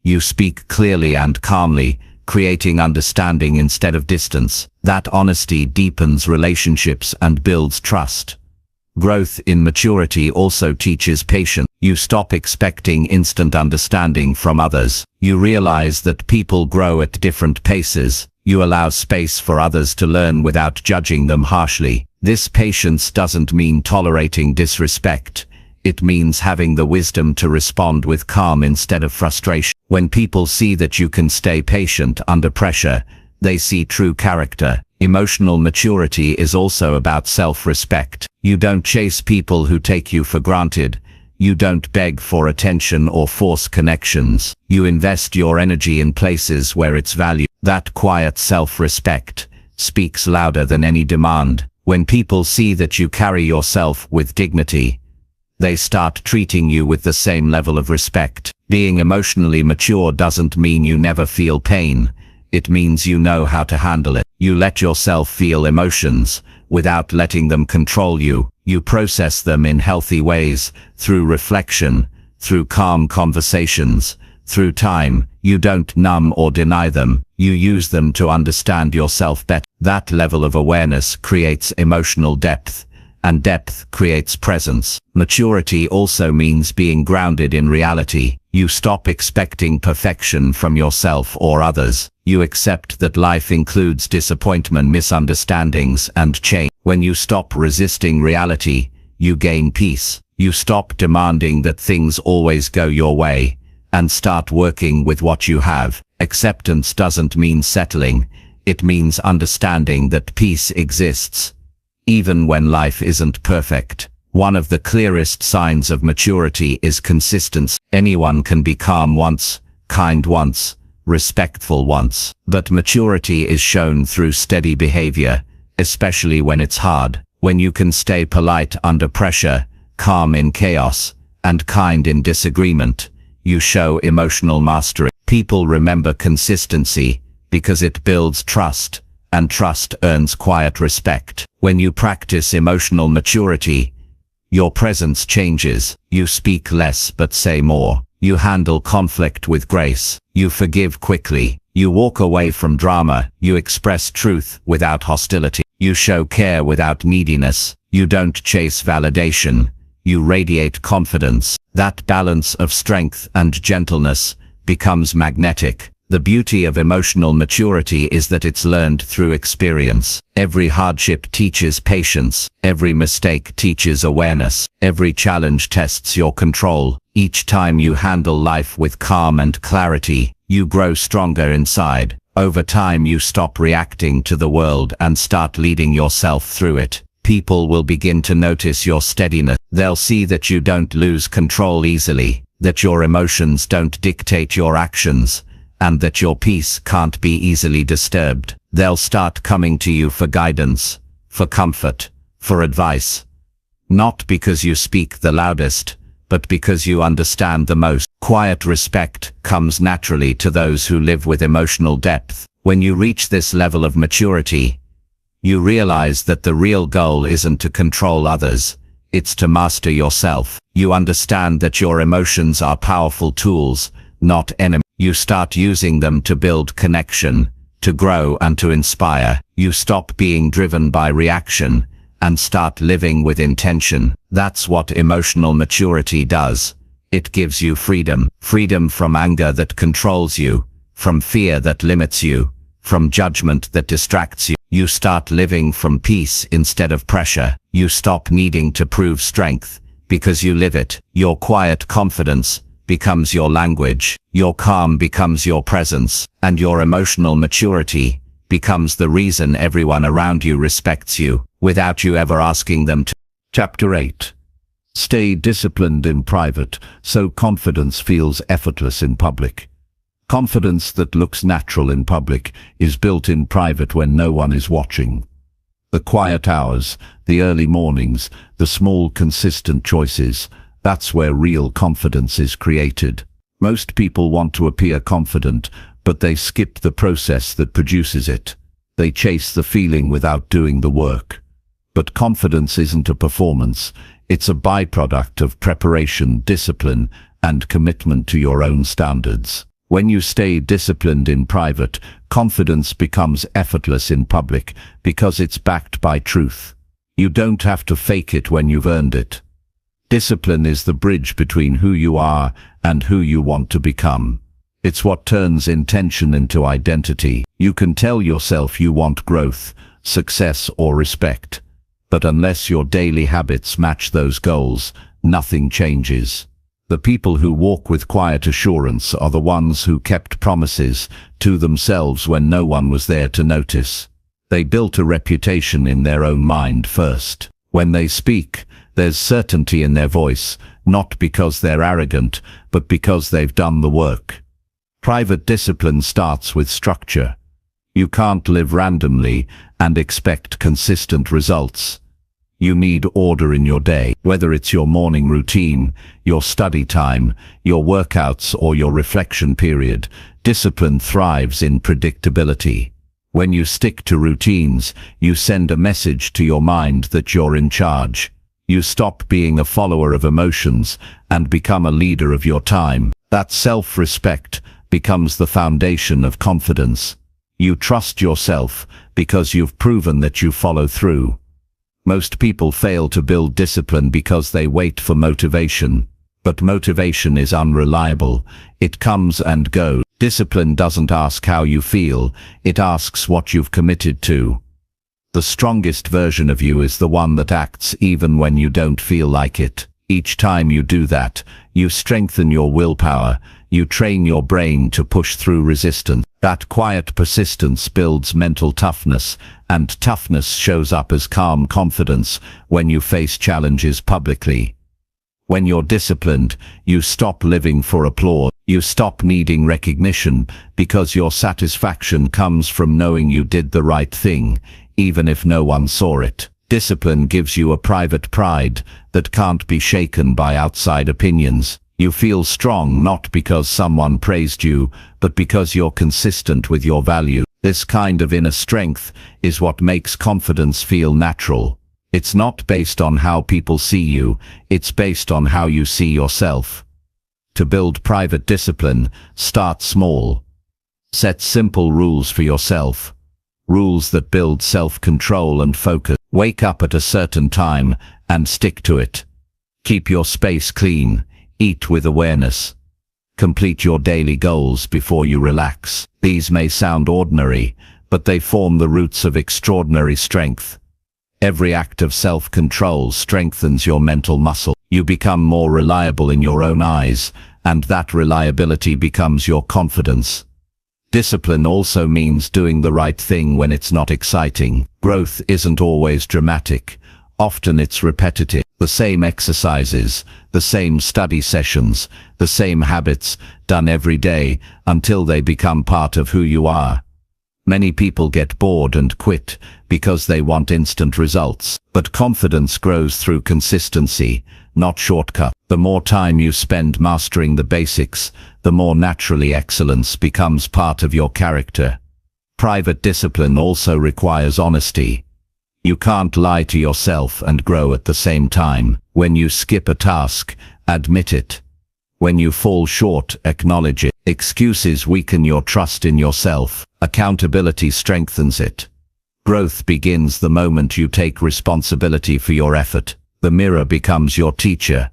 You speak clearly and calmly, creating understanding instead of distance. That honesty deepens relationships and builds trust. Growth in maturity also teaches patience. You stop expecting instant understanding from others. You realize that people grow at different paces. You allow space for others to learn without judging them harshly. This patience doesn't mean tolerating disrespect. It means having the wisdom to respond with calm instead of frustration. When people see that you can stay patient under pressure, they see true character. Emotional maturity is also about self-respect. You don't chase people who take you for granted. You don't beg for attention or force connections. You invest your energy in places where it's valued. That quiet self-respect speaks louder than any demand. When people see that you carry yourself with dignity, they start treating you with the same level of respect. Being emotionally mature doesn't mean you never feel pain. It means you know how to handle it. You let yourself feel emotions without letting them control you. You process them in healthy ways, through reflection, through calm conversations, through time. You don't numb or deny them. You use them to understand yourself better. That level of awareness creates emotional depth, and depth creates presence. Maturity also means being grounded in reality. You stop expecting perfection from yourself or others. You accept that life includes disappointment, misunderstandings, and change. When you stop resisting reality, you gain peace. You stop demanding that things always go your way, and start working with what you have. Acceptance doesn't mean settling. It means understanding that peace exists, even when life isn't perfect. One of the clearest signs of maturity is consistency. Anyone can be calm once, kind once, respectful once, but maturity is shown through steady behavior, especially when it's hard. When you can stay polite under pressure, calm in chaos, and kind in disagreement, you show emotional mastery. People remember consistency because it builds trust, and trust earns quiet respect. When you practice emotional maturity, your presence changes. You speak less but say more. You handle conflict with grace. You forgive quickly. You walk away from drama. You express truth without hostility. You show care without neediness. You don't chase validation. You radiate confidence. That balance of strength and gentleness becomes magnetic. The beauty of emotional maturity is that it's learned through experience. Every hardship teaches patience. Every mistake teaches awareness. Every challenge tests your control. Each time you handle life with calm and clarity, you grow stronger inside. Over time you stop reacting to the world and start leading yourself through it. People will begin to notice your steadiness. They'll see that you don't lose control easily, that your emotions don't dictate your actions, and that your peace can't be easily disturbed. They'll start coming to you for guidance, for comfort, for advice. Not because you speak the loudest, but because you understand the most. Quiet respect comes naturally to those who live with emotional depth. When you reach this level of maturity, you realize that the real goal isn't to control others, it's to master yourself. You understand that your emotions are powerful tools, not enemies. You start using them to build connection, to grow and to inspire. You stop being driven by reaction and start living with intention. That's what emotional maturity does. It gives you freedom. Freedom from anger that controls you, from fear that limits you, from judgment that distracts you. You start living from peace instead of pressure. You stop needing to prove strength because you live it. Your quiet confidence becomes your language. Your calm becomes your presence, and your emotional maturity becomes the reason everyone around you respects you, without you ever asking them to. Chapter 8. Stay disciplined in private, so confidence feels effortless in public. Confidence that looks natural in public is built in private when no one is watching. The quiet hours, the early mornings, the small consistent choices, that's where real confidence is created. Most people want to appear confident, but they skip the process that produces it. They chase the feeling without doing the work. But confidence isn't a performance. It's a byproduct of preparation, discipline, and commitment to your own standards. When you stay disciplined in private, confidence becomes effortless in public because it's backed by truth. You don't have to fake it when you've earned it. Discipline is the bridge between who you are and who you want to become. It's what turns intention into identity. You can tell yourself you want growth, success, or respect, but unless your daily habits match those goals, nothing changes. The people who walk with quiet assurance are the ones who kept promises to themselves when no one was there to notice. They built a reputation in their own mind first. When they speak, there's certainty in their voice, not because they're arrogant, but because they've done the work. Private discipline starts with structure. You can't live randomly and expect consistent results. You need order in your day, whether it's your morning routine, your study time, your workouts, or your reflection period. Discipline thrives in predictability. When you stick to routines, you send a message to your mind that you're in charge. You stop being a follower of emotions and become a leader of your time. That self-respect becomes the foundation of confidence. You trust yourself because you've proven that you follow through. Most people fail to build discipline because they wait for motivation. But motivation is unreliable. It comes and goes. Discipline doesn't ask how you feel, it asks what you've committed to. The strongest version of you is the one that acts even when you don't feel like it. Each time you do that, you strengthen your willpower, you train your brain to push through resistance. That quiet persistence builds mental toughness, and toughness shows up as calm confidence when you face challenges publicly. When you're disciplined, you stop living for applause. You stop needing recognition because your satisfaction comes from knowing you did the right thing, even if no one saw it. Discipline gives you a private pride that can't be shaken by outside opinions. You feel strong not because someone praised you, but because you're consistent with your value. This kind of inner strength is what makes confidence feel natural. It's not based on how people see you, it's based on how you see yourself. To build private discipline, start small. Set simple rules for yourself. Rules that build self-control and focus. Wake up at a certain time and stick to it. Keep your space clean. Eat with awareness. Complete your daily goals before you relax. These may sound ordinary, but they form the roots of extraordinary strength. Every act of self-control strengthens your mental muscle. You become more reliable in your own eyes, and that reliability becomes your confidence. Discipline also means doing the right thing when it's not exciting. Growth isn't always dramatic. Often it's repetitive. The same exercises, the same study sessions, the same habits, done every day until they become part of who you are. Many people get bored and quit because they want instant results. But confidence grows through consistency, not shortcuts. The more time you spend mastering the basics, the more naturally excellence becomes part of your character. Private discipline also requires honesty. You can't lie to yourself and grow at the same time. When you skip a task, admit it. When you fall short, acknowledge it. Excuses weaken your trust in yourself. Accountability strengthens it. Growth begins the moment you take responsibility for your effort. The mirror becomes your teacher.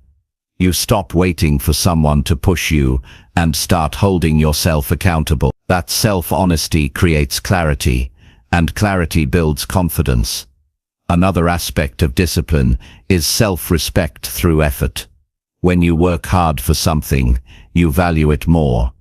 You stop waiting for someone to push you and start holding yourself accountable. That self-honesty creates clarity, and clarity builds confidence. Another aspect of discipline is self-respect through effort. When you work hard for something, you value it more.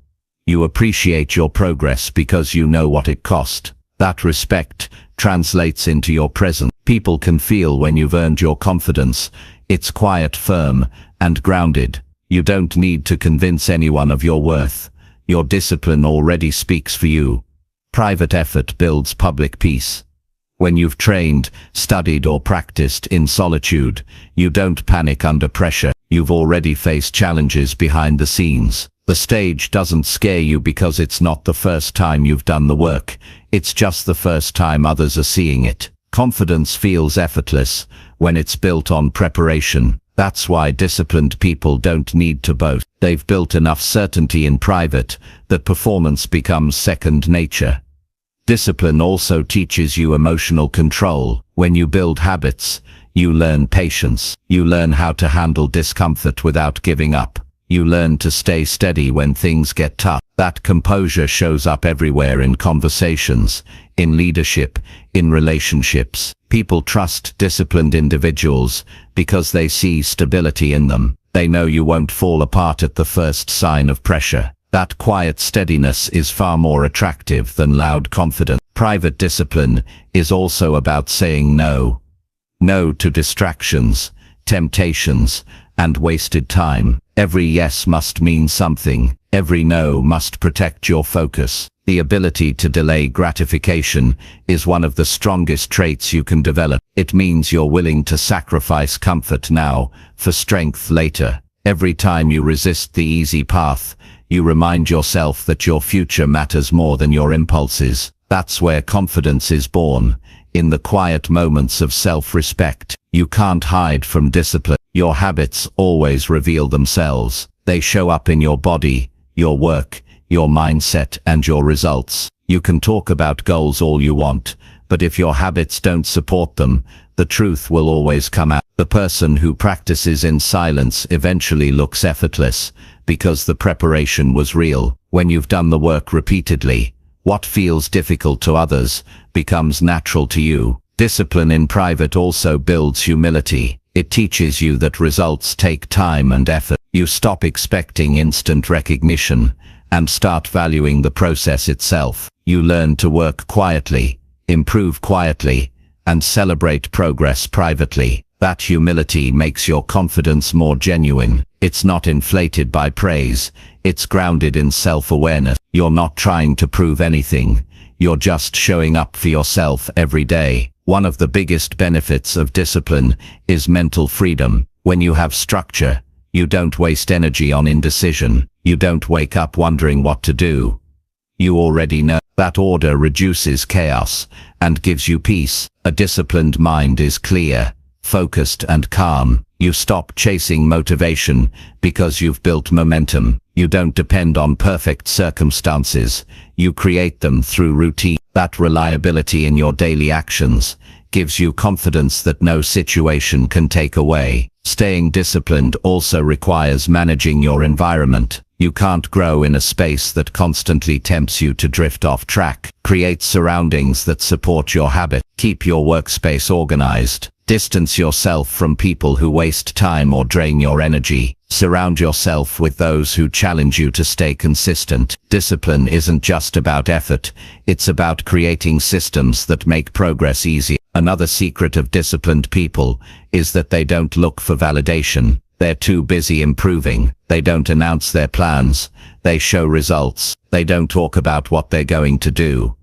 You appreciate your progress because you know what it cost. That respect translates into your presence. People can feel when you've earned your confidence. It's quiet, firm, and grounded. You don't need to convince anyone of your worth. Your discipline already speaks for you. Private effort builds public peace. When you've trained, studied, or practiced in solitude, you don't panic under pressure. You've already faced challenges behind the scenes. The stage doesn't scare you because it's not the first time you've done the work. It's just the first time others are seeing it. Confidence feels effortless when it's built on preparation. That's why disciplined people don't need to boast. They've built enough certainty in private that performance becomes second nature. Discipline also teaches you emotional control. When you build habits, you learn patience. You learn how to handle discomfort without giving up. You learn to stay steady when things get tough. That composure shows up everywhere in conversations, in leadership, in relationships. People trust disciplined individuals because they see stability in them. They know you won't fall apart at the first sign of pressure. That quiet steadiness is far more attractive than loud confidence. Private discipline is also about saying no. No to distractions, temptations, and wasted time. Every yes must mean something. Every no must protect your focus. The ability to delay gratification is one of the strongest traits you can develop. It means you're willing to sacrifice comfort now for strength later. Every time you resist the easy path, you remind yourself that your future matters more than your impulses. That's where confidence is born, in the quiet moments of self-respect. You can't hide from discipline. Your habits always reveal themselves. They show up in your body, your work, your mindset, and your results. You can talk about goals all you want, but if your habits don't support them, the truth will always come out. The person who practices in silence eventually looks effortless, because the preparation was real. When you've done the work repeatedly, what feels difficult to others becomes natural to you. Discipline in private also builds humility. It teaches you that results take time and effort. You stop expecting instant recognition and start valuing the process itself. You learn to work quietly, improve quietly, and celebrate progress privately. That humility makes your confidence more genuine. It's not inflated by praise. It's grounded in self-awareness. You're not trying to prove anything. You're just showing up for yourself every day. One of the biggest benefits of discipline is mental freedom. When you have structure, you don't waste energy on indecision. You don't wake up wondering what to do. You already know. That order reduces chaos and gives you peace. A disciplined mind is clear, focused, and calm. You stop chasing motivation because you've built momentum. You don't depend on perfect circumstances. You create them through routine. That reliability in your daily actions gives you confidence that no situation can take away. Staying disciplined also requires managing your environment. You can't grow in a space that constantly tempts you to drift off track. Create surroundings that support your habit. Keep your workspace organized. Distance yourself from people who waste time or drain your energy. Surround yourself with those who challenge you to stay consistent. Discipline isn't just about effort, it's about creating systems that make progress easy. Another secret of disciplined people is that they don't look for validation. They're too busy improving. They don't announce their plans. They show results. They don't talk about what they're going to do.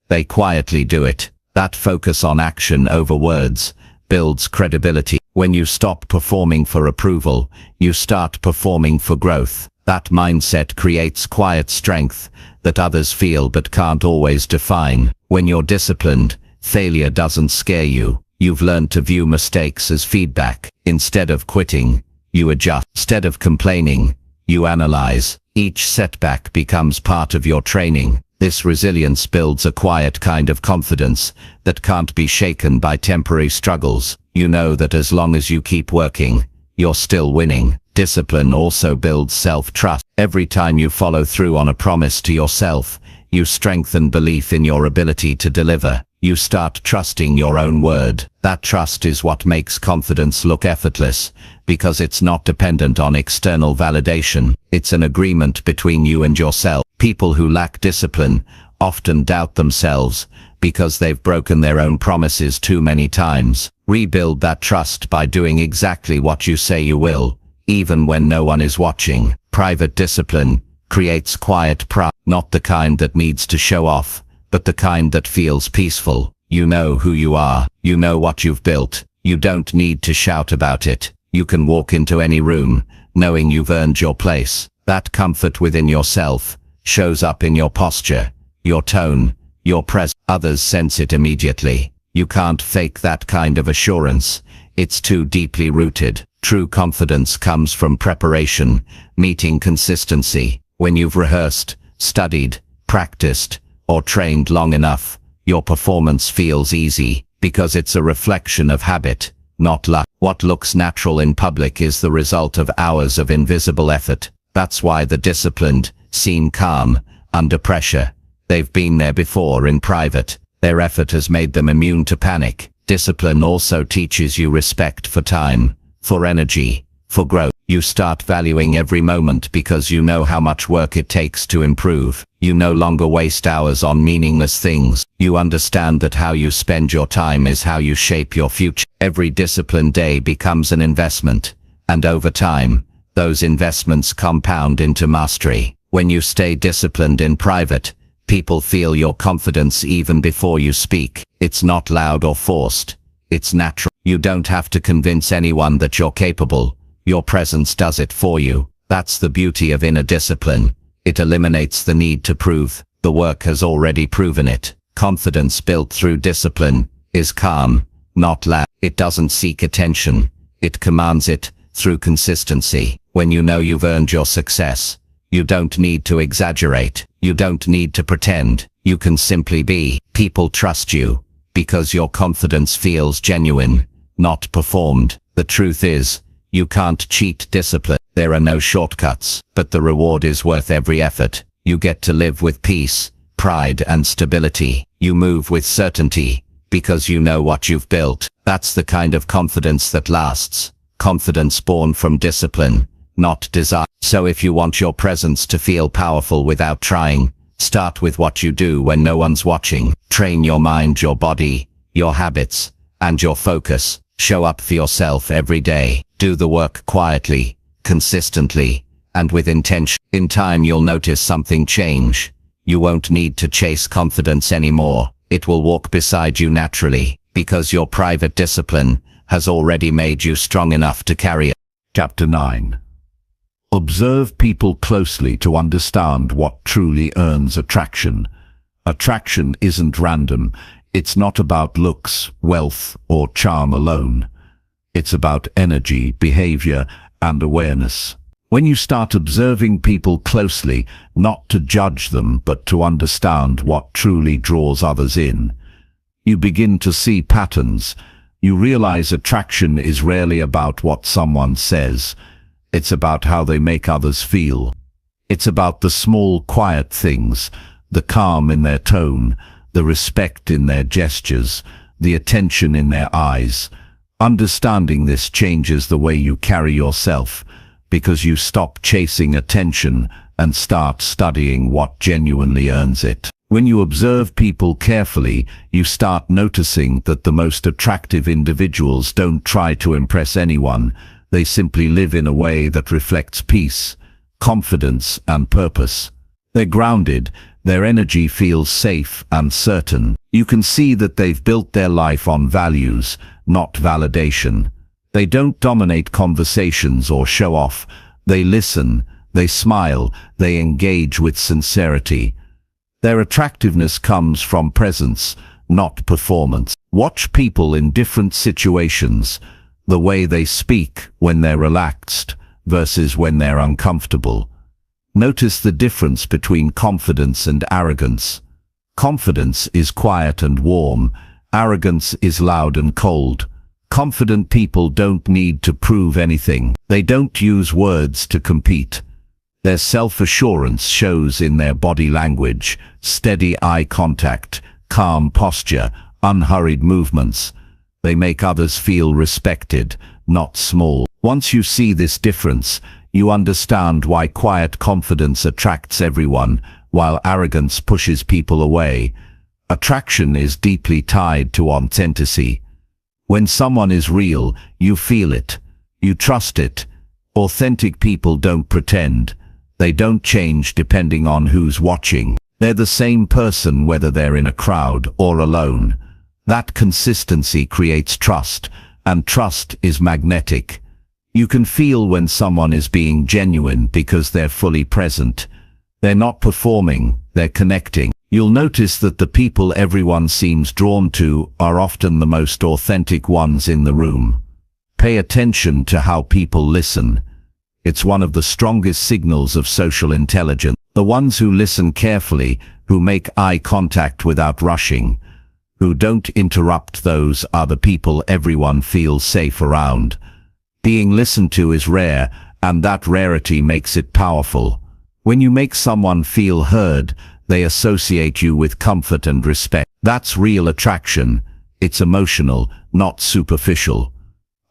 They quietly do it. That focus on action over words builds credibility. When you stop performing for approval, you start performing for growth. That mindset creates quiet strength that others feel but can't always define. When you're disciplined, failure doesn't scare you. You've learned to view mistakes as feedback. Instead of quitting, you adjust. Instead of complaining, you analyze. Each setback becomes part of your training. This resilience builds a quiet kind of confidence that can't be shaken by temporary struggles. You know that as long as you keep working, you're still winning. Discipline also builds self-trust. Every time you follow through on a promise to yourself, you strengthen belief in your ability to deliver. You start trusting your own word. That trust is what makes confidence look effortless, because it's not dependent on external validation. It's an agreement between you and yourself. People who lack discipline often doubt themselves because they've broken their own promises too many times. Rebuild that trust by doing exactly what you say you will, even when no one is watching. Private discipline creates quiet pride, not the kind that needs to show off, but the kind that feels peaceful. You know who you are. You know what you've built. You don't need to shout about it. You can walk into any room, knowing you've earned your place. That comfort within yourself shows up in your posture, your tone, your presence. Others sense it immediately. You can't fake that kind of assurance. It's too deeply rooted. True confidence comes from preparation, meeting consistency. When you've rehearsed, studied, practiced, or trained long enough, your performance feels easy, because it's a reflection of habit, not luck. What looks natural in public is the result of hours of invisible effort. That's why the disciplined seem calm under pressure. They've been there before in private. Their effort has made them immune to panic. Discipline also teaches you respect for time, for energy, for growth. You start valuing every moment because you know how much work it takes to improve. You no longer waste hours on meaningless things. You understand that how you spend your time is how you shape your future. Every disciplined day becomes an investment, and over time, those investments compound into mastery. When you stay disciplined in private, people feel your confidence even before you speak. It's not loud or forced. It's natural. You don't have to convince anyone that you're capable. Your presence does it for you. That's the beauty of inner discipline. It eliminates the need to prove. The work has already proven it. Confidence built through discipline is calm, not loud. It doesn't seek attention. It commands it through consistency. When you know you've earned your success, you don't need to exaggerate. You don't need to pretend. You can simply be. People trust you because your confidence feels genuine, not performed. The truth is, you can't cheat discipline. There are no shortcuts, but the reward is worth every effort. You get to live with peace, pride, and stability. You move with certainty because you know what you've built. That's the kind of confidence that lasts. Confidence born from discipline, not desire. So if you want your presence to feel powerful without trying, start with what you do when no one's watching. Train your mind, your body, your habits, and your focus. Show up for yourself every day. Do the work quietly, consistently, and with intention. In time you'll notice something change. You won't need to chase confidence anymore. It will walk beside you naturally, because your private discipline has already made you strong enough to carry it. Chapter 9. Observe people closely to understand what truly earns attraction. Attraction isn't random. It's not about looks, wealth, or charm alone. It's about energy, behavior, and awareness. When you start observing people closely, not to judge them, but to understand what truly draws others in, you begin to see patterns. You realize attraction is rarely about what someone says. It's about how they make others feel. It's about the small, quiet things, the calm in their tone, the respect in their gestures, the attention in their eyes. Understanding this changes the way you carry yourself, because you stop chasing attention and start studying what genuinely earns it. When you observe people carefully, you start noticing that the most attractive individuals don't try to impress anyone. They simply live in a way that reflects peace, confidence, and purpose. They're grounded. Their energy feels safe and certain. You can see that they've built their life on values, not validation. They don't dominate conversations or show off. They listen, they smile, they engage with sincerity. Their attractiveness comes from presence, not performance. Watch people in different situations, the way they speak when they're relaxed versus when they're uncomfortable. Notice the difference between confidence and arrogance. Confidence is quiet and warm. Arrogance is loud and cold. Confident people don't need to prove anything. They don't use words to compete. Their self-assurance shows in their body language, steady eye contact, calm posture, unhurried movements. They make others feel respected, not small. Once you see this difference, you understand why quiet confidence attracts everyone, while arrogance pushes people away. Attraction is deeply tied to authenticity. When someone is real, you feel it. You trust it. Authentic people don't pretend. They don't change depending on who's watching. They're the same person whether they're in a crowd or alone. That consistency creates trust, and trust is magnetic. You can feel when someone is being genuine because they're fully present. They're not performing, they're connecting. You'll notice that the people everyone seems drawn to are often the most authentic ones in the room. Pay attention to how people listen. It's one of the strongest signals of social intelligence. The ones who listen carefully, who make eye contact without rushing, who don't interrupt, those are the people everyone feels safe around. Being listened to is rare, and that rarity makes it powerful. When you make someone feel heard, they associate you with comfort and respect. That's real attraction. It's emotional, not superficial.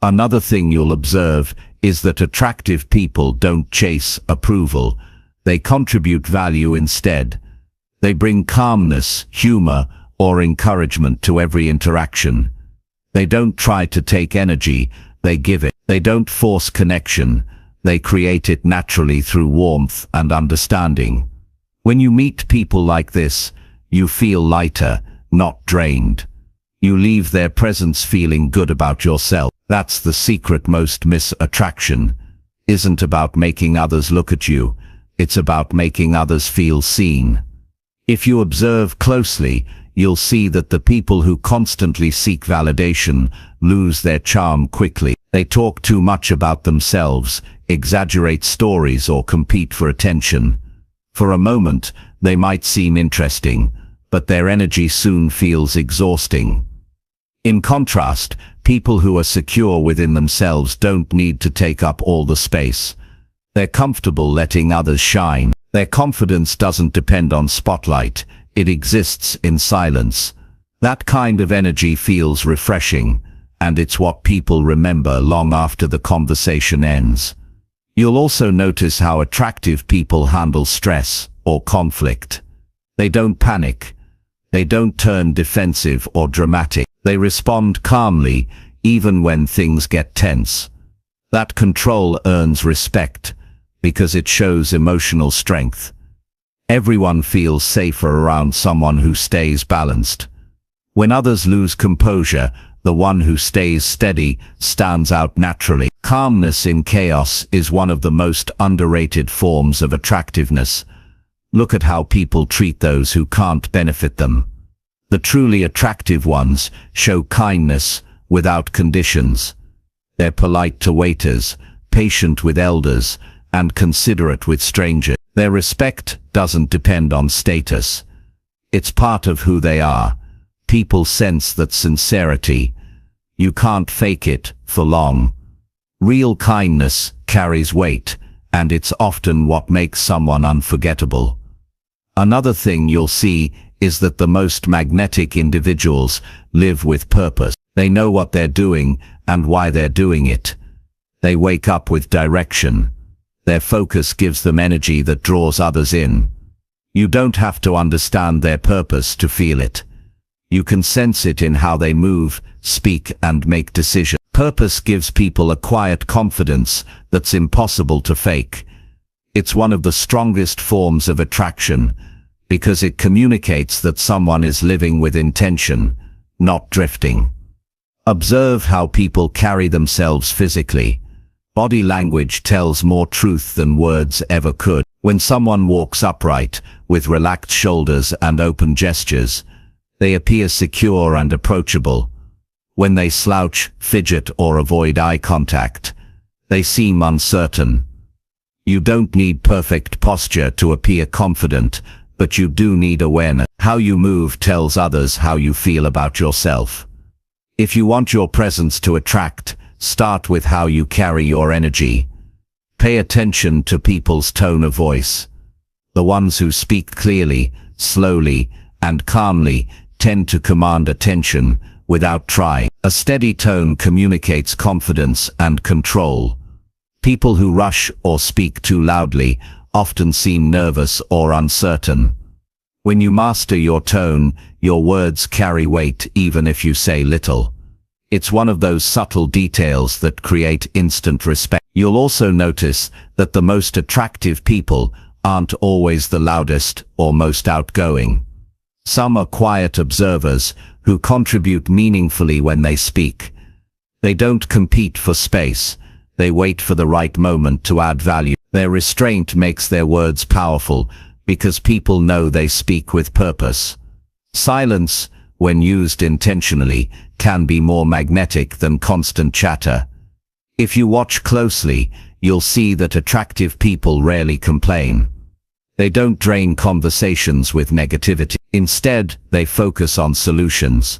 Another thing you'll observe is that attractive people don't chase approval. They contribute value instead. They bring calmness, humor, or encouragement to every interaction. They don't try to take energy, they give it. They don't force connection, they create it naturally through warmth and understanding. When you meet people like this, you feel lighter, not drained. You leave their presence feeling good about yourself. That's the secret. Most attraction isn't about making others look at you, it's about making others feel seen. If you observe closely, you'll see that the people who constantly seek validation lose their charm quickly. They talk too much about themselves, exaggerate stories, or compete for attention. For a moment, they might seem interesting, but their energy soon feels exhausting. In contrast, people who are secure within themselves don't need to take up all the space. They're comfortable letting others shine. Their confidence doesn't depend on spotlight, it exists in silence. That kind of energy feels refreshing, and it's what people remember long after the conversation ends. You'll also notice how attractive people handle stress or conflict. They don't panic. They don't turn defensive or dramatic. They respond calmly, even when things get tense. That control earns respect, because it shows emotional strength. Everyone feels safer around someone who stays balanced. When others lose composure, the one who stays steady stands out naturally. Calmness in chaos is one of the most underrated forms of attractiveness. Look at how people treat those who can't benefit them. The truly attractive ones show kindness without conditions. They're polite to waiters, patient with elders, and considerate with strangers. Their respect doesn't depend on status. It's part of who they are. People sense that sincerity. You can't fake it for long. Real kindness carries weight, and it's often what makes someone unforgettable. Another thing you'll see is that the most magnetic individuals live with purpose. They know what they're doing and why they're doing it. They wake up with direction. Their focus gives them energy that draws others in. You don't have to understand their purpose to feel it. You can sense it in how they move, speak, and make decisions. Purpose gives people a quiet confidence that's impossible to fake. It's one of the strongest forms of attraction, because it communicates that someone is living with intention, not drifting. Observe how people carry themselves physically. Body language tells more truth than words ever could. When someone walks upright, with relaxed shoulders and open gestures, they appear secure and approachable. When they slouch, fidget, or avoid eye contact, they seem uncertain. You don't need perfect posture to appear confident, but you do need awareness. How you move tells others how you feel about yourself. If you want your presence to attract, start with how you carry your energy. Pay attention to people's tone of voice. The ones who speak clearly, slowly, and calmly tend to command attention without trying. A steady tone communicates confidence and control. People who rush or speak too loudly often seem nervous or uncertain. When you master your tone, your words carry weight even if you say little. It's one of those subtle details that create instant respect. You'll also notice that the most attractive people aren't always the loudest or most outgoing. Some are quiet observers who contribute meaningfully when they speak. They don't compete for space. They wait for the right moment to add value. Their restraint makes their words powerful because people know they speak with purpose. Silence, when used intentionally, can be more magnetic than constant chatter. If you watch closely, you'll see that attractive people rarely complain. They don't drain conversations with negativity. Instead, they focus on solutions.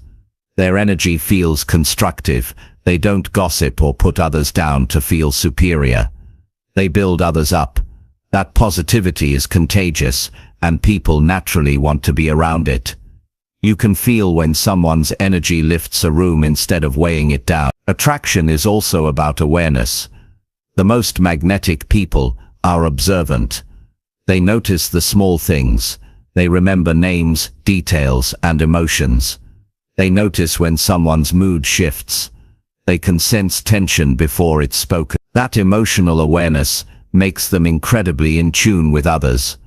Their energy feels constructive. They don't gossip or put others down to feel superior. They build others up. That positivity is contagious, and people naturally want to be around it. You can feel when someone's energy lifts a room instead of weighing it down. Attraction is also about awareness. The most magnetic people are observant. They notice the small things. They remember names, details, and emotions. They notice when someone's mood shifts. They can sense tension before it's spoken. That emotional awareness makes them incredibly in tune with others.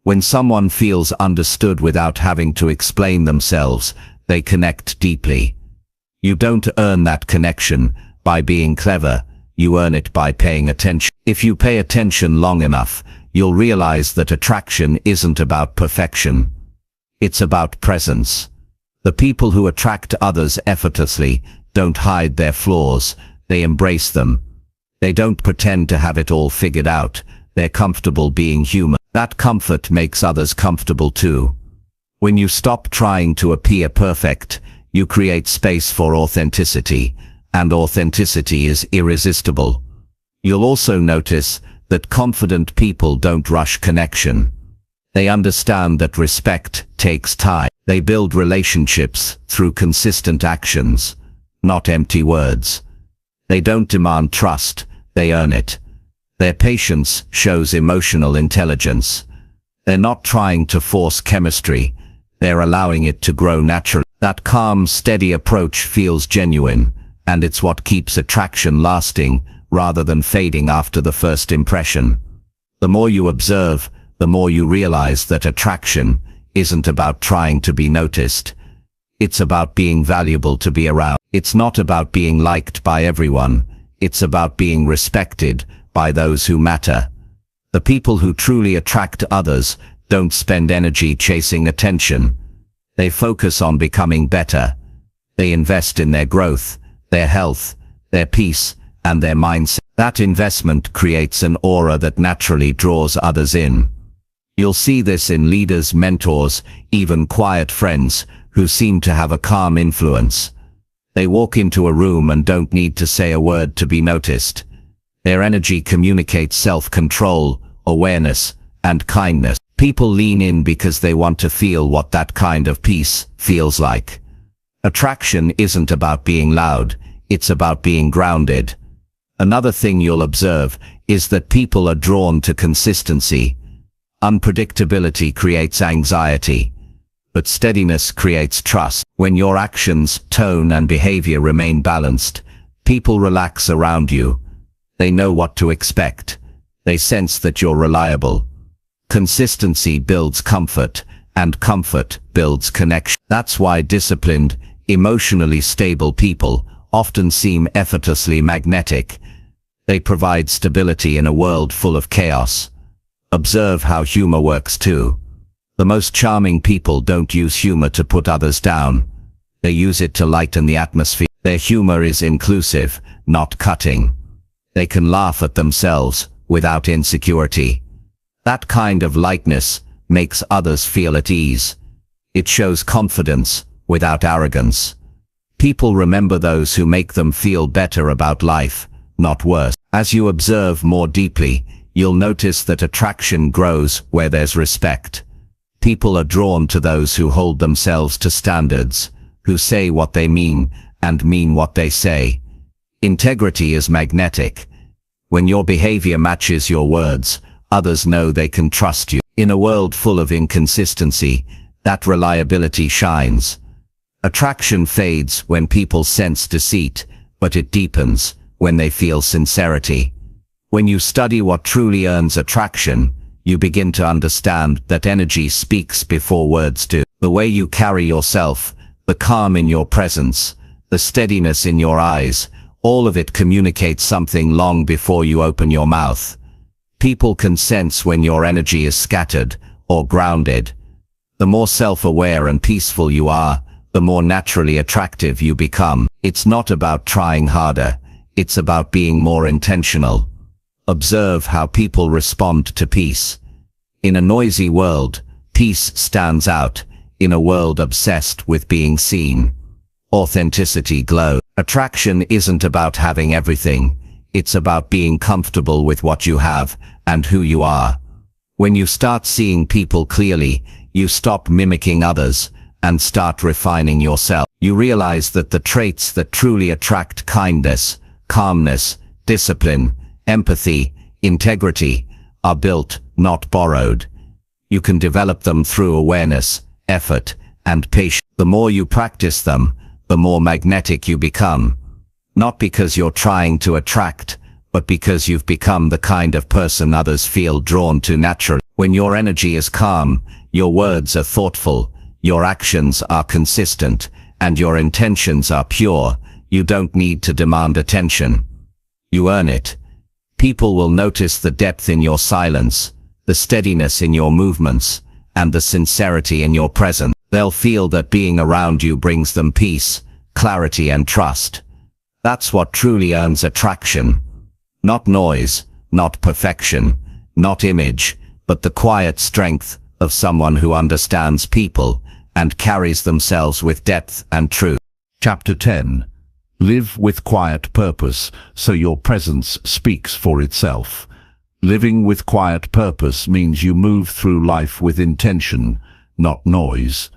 When someone feels understood without having to explain themselves, they connect deeply. You don't earn that connection by being clever. You earn it by paying attention. If you pay attention long enough, you'll realize that attraction isn't about perfection. It's about presence. The people who attract others effortlessly don't hide their flaws, they embrace them. They don't pretend to have it all figured out. They're comfortable being human. That comfort makes others comfortable too. When you stop trying to appear perfect, you create space for authenticity, and authenticity is irresistible. You'll also notice that confident people don't rush connection. They understand that respect takes time. They build relationships through consistent actions, not empty words. They don't demand trust, they earn it. Their patience shows emotional intelligence. They're not trying to force chemistry, they're allowing it to grow naturally. That calm, steady approach feels genuine, and it's what keeps attraction lasting rather than fading after the first impression. The more you observe, the more you realize that attraction isn't about trying to be noticed. It's about being valuable to be around. It's not about being liked by everyone. It's about being respected by those who matter. The people who truly attract others don't spend energy chasing attention. They focus on becoming better. They invest in their growth, their health, their peace, and their mindset. That investment creates an aura that naturally draws others in. You'll see this in leaders, mentors, even quiet friends who seem to have a calm influence. They walk into a room and don't need to say a word to be noticed. Their energy communicates self-control, awareness, and kindness. People lean in because they want to feel what that kind of peace feels like. Attraction isn't about being loud, it's about being grounded. Another thing you'll observe is that people are drawn to consistency. Unpredictability creates anxiety, but steadiness creates trust. When your actions, tone, and behavior remain balanced, people relax around you. They know what to expect. They sense that you're reliable. Consistency builds comfort, and comfort builds connection. That's why disciplined, emotionally stable people often seem effortlessly magnetic. They provide stability in a world full of chaos. Observe how humor works too. The most charming people don't use humor to put others down. They use it to lighten the atmosphere. Their humor is inclusive, not cutting. They can laugh at themselves without insecurity. That kind of lightness makes others feel at ease. It shows confidence without arrogance. People remember those who make them feel better about life, not worse. As you observe more deeply, you'll notice that attraction grows where there's respect. People are drawn to those who hold themselves to standards, who say what they mean and mean what they say. Integrity is magnetic. When your behavior matches your words, others know they can trust you. In a world full of inconsistency, that reliability shines. Attraction fades when people sense deceit, but it deepens when they feel sincerity. When you study what truly earns attraction, you begin to understand that energy speaks before words do. The way you carry yourself, the calm in your presence, the steadiness in your eyes, all of it communicates something long before you open your mouth. People can sense when your energy is scattered or grounded. The more self-aware and peaceful you are, the more naturally attractive you become. It's not about trying harder. It's about being more intentional. Observe how people respond to peace. In a noisy world, peace stands out. In a world obsessed with being seen, authenticity glows. Attraction isn't about having everything. It's about being comfortable with what you have and who you are. When you start seeing people clearly, you stop mimicking others and start refining yourself. You realize that the traits that truly attract kindness, calmness, discipline, empathy, integrity are built, not borrowed. You can develop them through awareness, effort, and patience. The more you practice them, the more magnetic you become. Not because you're trying to attract, but because you've become the kind of person others feel drawn to naturally. When your energy is calm, your words are thoughtful, your actions are consistent, and your intentions are pure, you don't need to demand attention. You earn it. People will notice the depth in your silence, the steadiness in your movements, and the sincerity in your presence. They'll feel that being around you brings them peace, clarity, and trust. That's what truly earns attraction. Not noise, not perfection, not image, but the quiet strength of someone who understands people and carries themselves with depth and truth. Chapter 10. Live with quiet purpose, so your presence speaks for itself. Living with quiet purpose means you move through life with intention, not noise.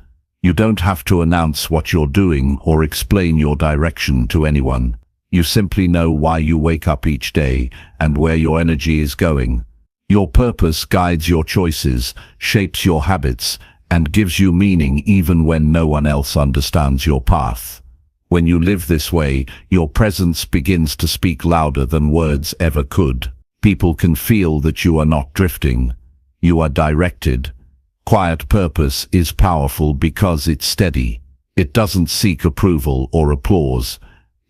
You don't have to announce what you're doing or explain your direction to anyone. You simply know why you wake up each day and where your energy is going. Your purpose guides your choices, shapes your habits, and gives you meaning even when no one else understands your path. When you live this way, your presence begins to speak louder than words ever could. People can feel that you are not drifting. You are directed. Quiet purpose is powerful because it's steady. It doesn't seek approval or applause.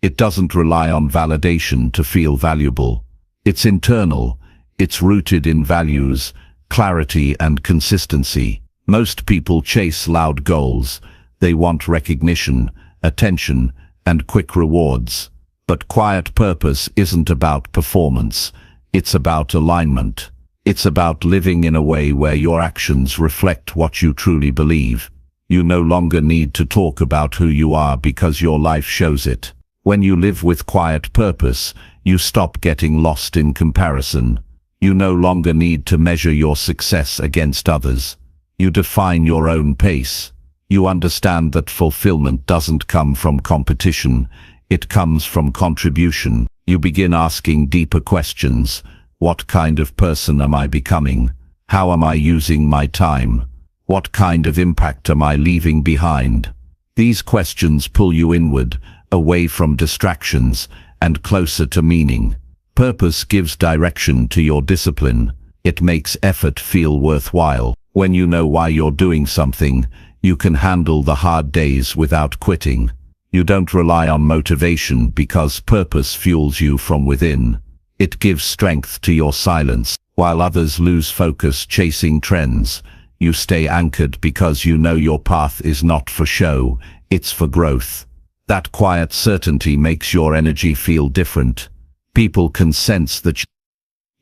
It doesn't rely on validation to feel valuable. It's internal. It's rooted in values, clarity, and consistency. Most people chase loud goals. They want recognition, attention, and quick rewards. But quiet purpose isn't about performance. It's about alignment. It's about living in a way where your actions reflect what you truly believe. You no longer need to talk about who you are because your life shows it. When you live with quiet purpose, you stop getting lost in comparison. You no longer need to measure your success against others. You define your own pace. You understand that fulfillment doesn't come from competition. It comes from contribution. You begin asking deeper questions. What kind of person am I becoming? How am I using my time? What kind of impact am I leaving behind? These questions pull you inward, away from distractions, and closer to meaning. Purpose gives direction to your discipline. It makes effort feel worthwhile. When you know why you're doing something, you can handle the hard days without quitting. You don't rely on motivation because purpose fuels you from within. It gives strength to your silence. While others lose focus chasing trends, you stay anchored because you know your path is not for show, it's for growth. That quiet certainty makes your energy feel different. People can sense that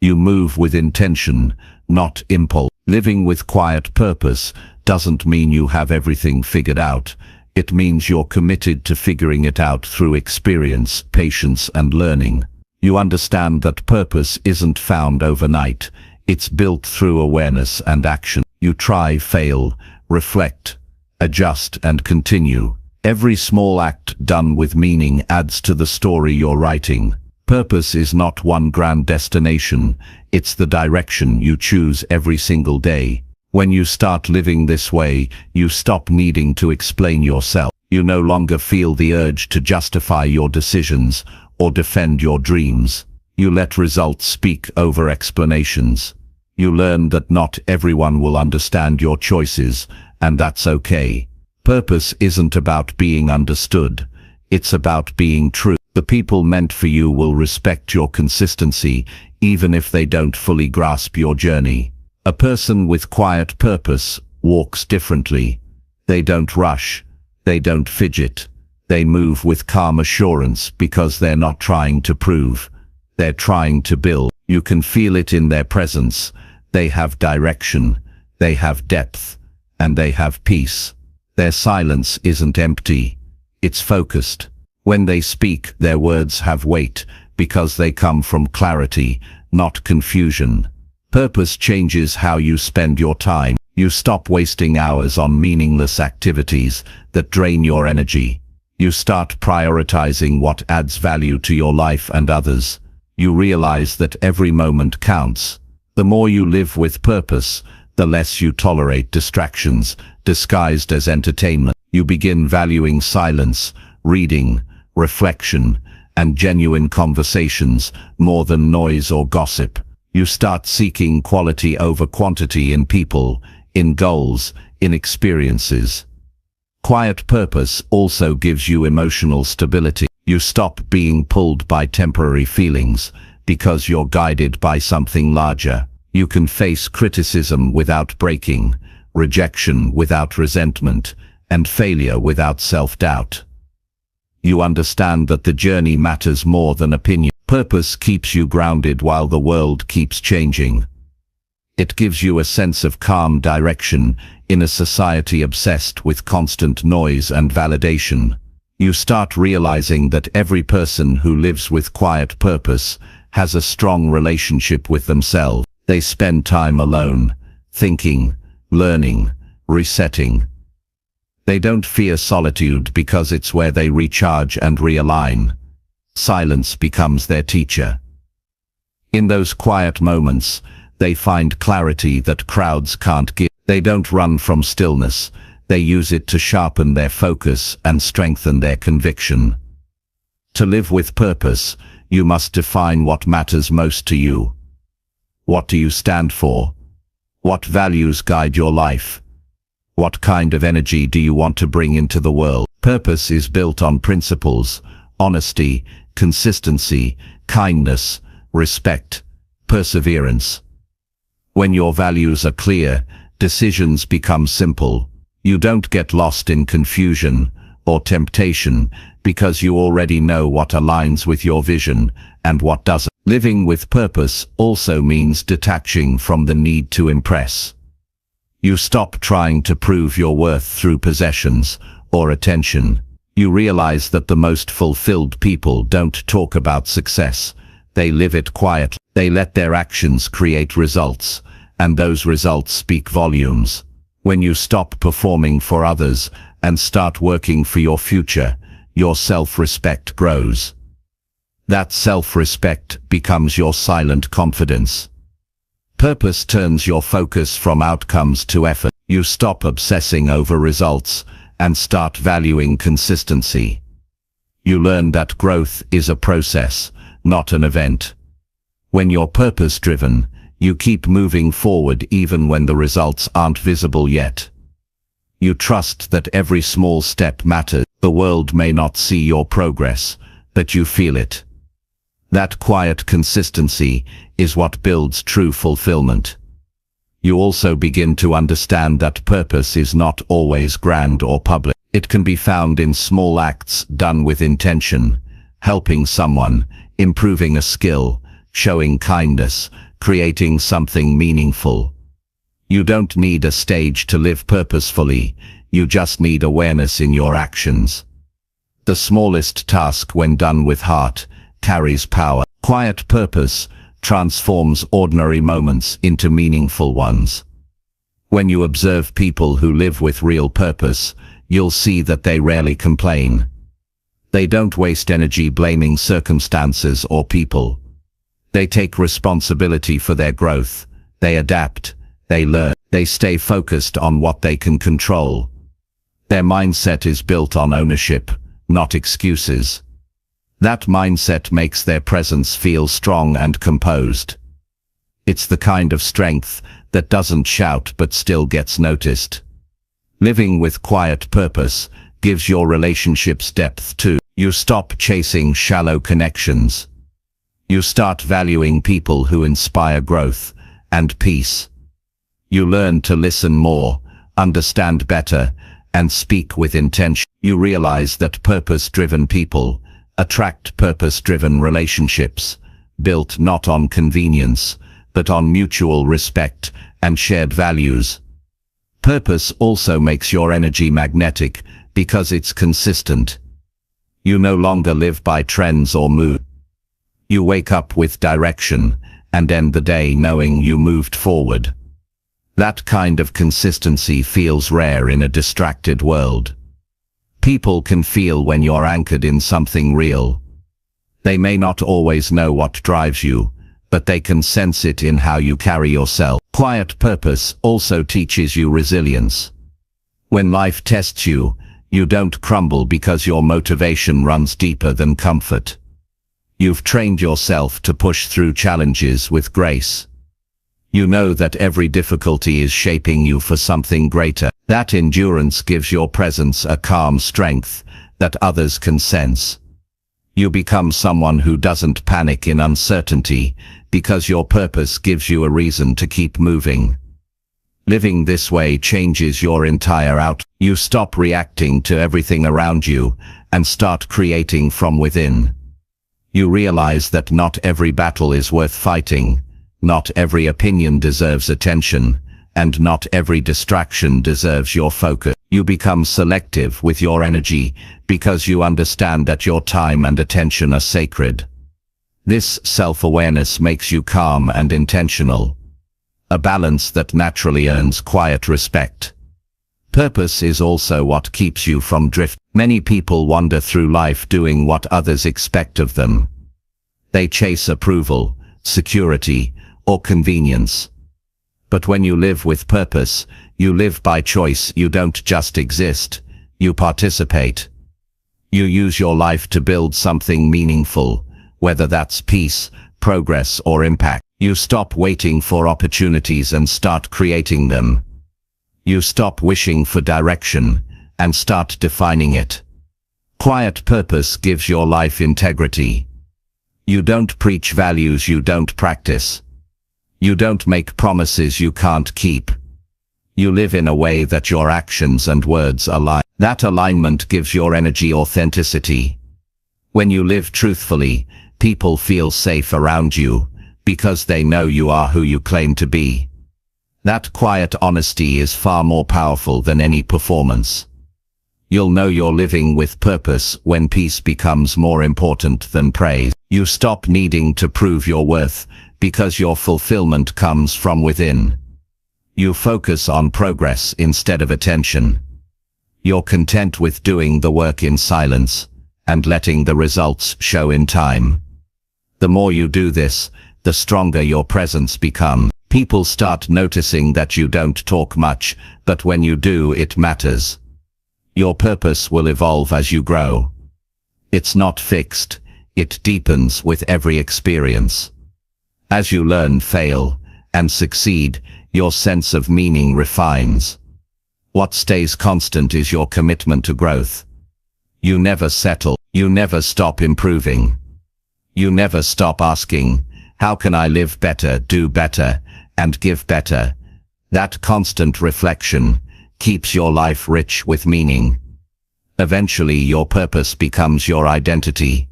you move with intention, not impulse. Living with quiet purpose doesn't mean you have everything figured out. It means you're committed to figuring it out through experience, patience, and learning. You understand that purpose isn't found overnight. It's built through awareness and action. You try, fail, reflect, adjust, and continue. Every small act done with meaning adds to the story you're writing. Purpose is not one grand destination. It's the direction you choose every single day. When you start living this way, you stop needing to explain yourself. You no longer feel the urge to justify your decisions or defend your dreams. You let results speak over explanations. You learn that not everyone will understand your choices, and that's okay. Purpose isn't about being understood. It's about being true. The people meant for you will respect your consistency, even if they don't fully grasp your journey. A person with quiet purpose walks differently. They don't rush. They don't fidget. They move with calm assurance because they're not trying to prove. They're trying to build. You can feel it in their presence. They have direction, they have depth, and they have peace. Their silence isn't empty, it's focused. When they speak, their words have weight because they come from clarity, not confusion. Purpose changes how you spend your time. You stop wasting hours on meaningless activities that drain your energy. You start prioritizing what adds value to your life and others. You realize that every moment counts. The more you live with purpose, the less you tolerate distractions disguised as entertainment. You begin valuing silence, reading, reflection, and genuine conversations more than noise or gossip. You start seeking quality over quantity in people, in goals, in experiences. Quiet purpose also gives you emotional stability. You stop being pulled by temporary feelings because you're guided by something larger. You can face criticism without breaking, rejection without resentment, and failure without self-doubt. You understand that the journey matters more than opinion. Purpose keeps you grounded while the world keeps changing. It gives you a sense of calm direction in a society obsessed with constant noise and validation. You start realizing that every person who lives with quiet purpose has a strong relationship with themselves. They spend time alone, thinking, learning, resetting. They don't fear solitude because it's where they recharge and realign. Silence becomes their teacher. In those quiet moments, they find clarity that crowds can't give. They don't run from stillness. They use it to sharpen their focus and strengthen their conviction. To live with purpose, you must define what matters most to you. What do you stand for? What values guide your life? What kind of energy do you want to bring into the world? Purpose is built on principles, honesty, consistency, kindness, respect, perseverance. When your values are clear, decisions become simple. You don't get lost in confusion or temptation because you already know what aligns with your vision and what doesn't. Living with purpose also means detaching from the need to impress. You stop trying to prove your worth through possessions or attention. You realize that the most fulfilled people don't talk about success. They live it quietly. They let their actions create results, and those results speak volumes. When you stop performing for others and start working for your future, your self-respect grows. That self-respect becomes your silent confidence. Purpose turns your focus from outcomes to effort. You stop obsessing over results and start valuing consistency. You learn that growth is a process, not an event. When you're purpose-driven, you keep moving forward even when the results aren't visible yet. You trust that every small step matters. The world may not see your progress, but you feel it. That quiet consistency is what builds true fulfillment. You also begin to understand that purpose is not always grand or public. It can be found in small acts done with intention, helping someone, improving a skill, showing kindness, creating something meaningful. You don't need a stage to live purposefully, you just need awareness in your actions. The smallest task, when done with heart, carries power. Quiet purpose transforms ordinary moments into meaningful ones. When you observe people who live with real purpose, you'll see that they rarely complain. They don't waste energy blaming circumstances or people. They take responsibility for their growth. They adapt. They learn. They stay focused on what they can control. Their mindset is built on ownership, not excuses. That mindset makes their presence feel strong and composed. It's the kind of strength that doesn't shout but still gets noticed. Living with quiet purpose gives your relationships depth too. You stop chasing shallow connections. You start valuing people who inspire growth and peace. You learn to listen more, understand better, and speak with intention. You realize that purpose-driven people attract purpose-driven relationships, built not on convenience, but on mutual respect and shared values. Purpose also makes your energy magnetic because it's consistent. You no longer live by trends or mood. You wake up with direction and end the day knowing you moved forward. That kind of consistency feels rare in a distracted world. People can feel when you're anchored in something real. They may not always know what drives you, but they can sense it in how you carry yourself. Quiet purpose also teaches you resilience. When life tests you, you don't crumble because your motivation runs deeper than comfort. You've trained yourself to push through challenges with grace. You know that every difficulty is shaping you for something greater. That endurance gives your presence a calm strength that others can sense. You become someone who doesn't panic in uncertainty because your purpose gives you a reason to keep moving. Living this way changes your entire outlook. You stop reacting to everything around you and start creating from within. You realize that not every battle is worth fighting, not every opinion deserves attention, and not every distraction deserves your focus. You become selective with your energy because you understand that your time and attention are sacred. This self-awareness makes you calm and intentional, a balance that naturally earns quiet respect. Purpose is also what keeps you from drift. Many people wander through life doing what others expect of them. They chase approval, security, or convenience. But when you live with purpose, you live by choice. You don't just exist, you participate. You use your life to build something meaningful, whether that's peace, progress, or impact. You stop waiting for opportunities and start creating them. You stop wishing for direction and start defining it. Quiet purpose gives your life integrity. You don't preach values you don't practice. You don't make promises you can't keep. You live in a way that your actions and words align. That alignment gives your energy authenticity. When you live truthfully, people feel safe around you because they know you are who you claim to be. That quiet honesty is far more powerful than any performance. You'll know you're living with purpose when peace becomes more important than praise. You stop needing to prove your worth because your fulfillment comes from within. You focus on progress instead of attention. You're content with doing the work in silence and letting the results show in time. The more you do this, the stronger your presence becomes. People start noticing that you don't talk much, but when you do, it matters. Your purpose will evolve as you grow. It's not fixed, it deepens with every experience. As you learn, fail, and succeed, your sense of meaning refines. What stays constant is your commitment to growth. You never settle, you never stop improving. You never stop asking, how can I live better, do better, and give better? That constant reflection keeps your life rich with meaning. Eventually your purpose becomes your identity.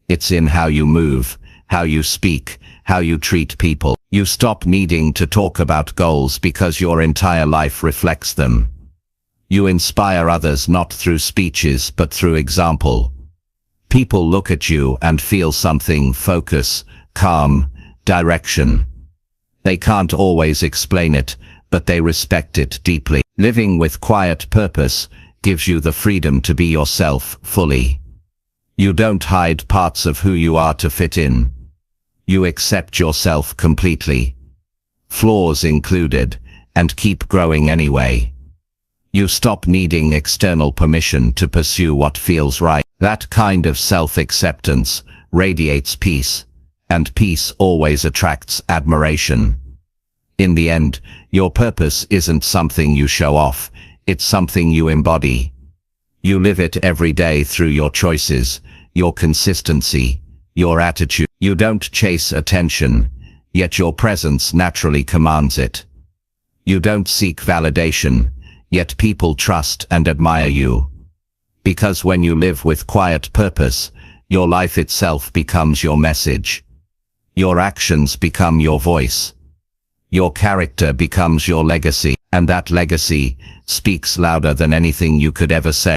It's in how you move, how you speak, how you treat people. You stop needing to talk about goals because your entire life reflects them. You inspire others not through speeches but through example. People look at you and feel something: focus, calm, direction. They can't always explain it, but they respect it deeply. Living with quiet purpose gives you the freedom to be yourself fully. You don't hide parts of who you are to fit in. You accept yourself completely, flaws included, and keep growing anyway. You stop needing external permission to pursue what feels right. That kind of self-acceptance radiates peace, and peace always attracts admiration. In the end, your purpose isn't something you show off, it's something you embody. You live it every day through your choices, your consistency, your attitude. You don't chase attention, yet your presence naturally commands it. You don't seek validation, yet people trust and admire you. Because when you live with quiet purpose, your life itself becomes your message. Your actions become your voice. Your character becomes your legacy, and that legacy speaks louder than anything you could ever say.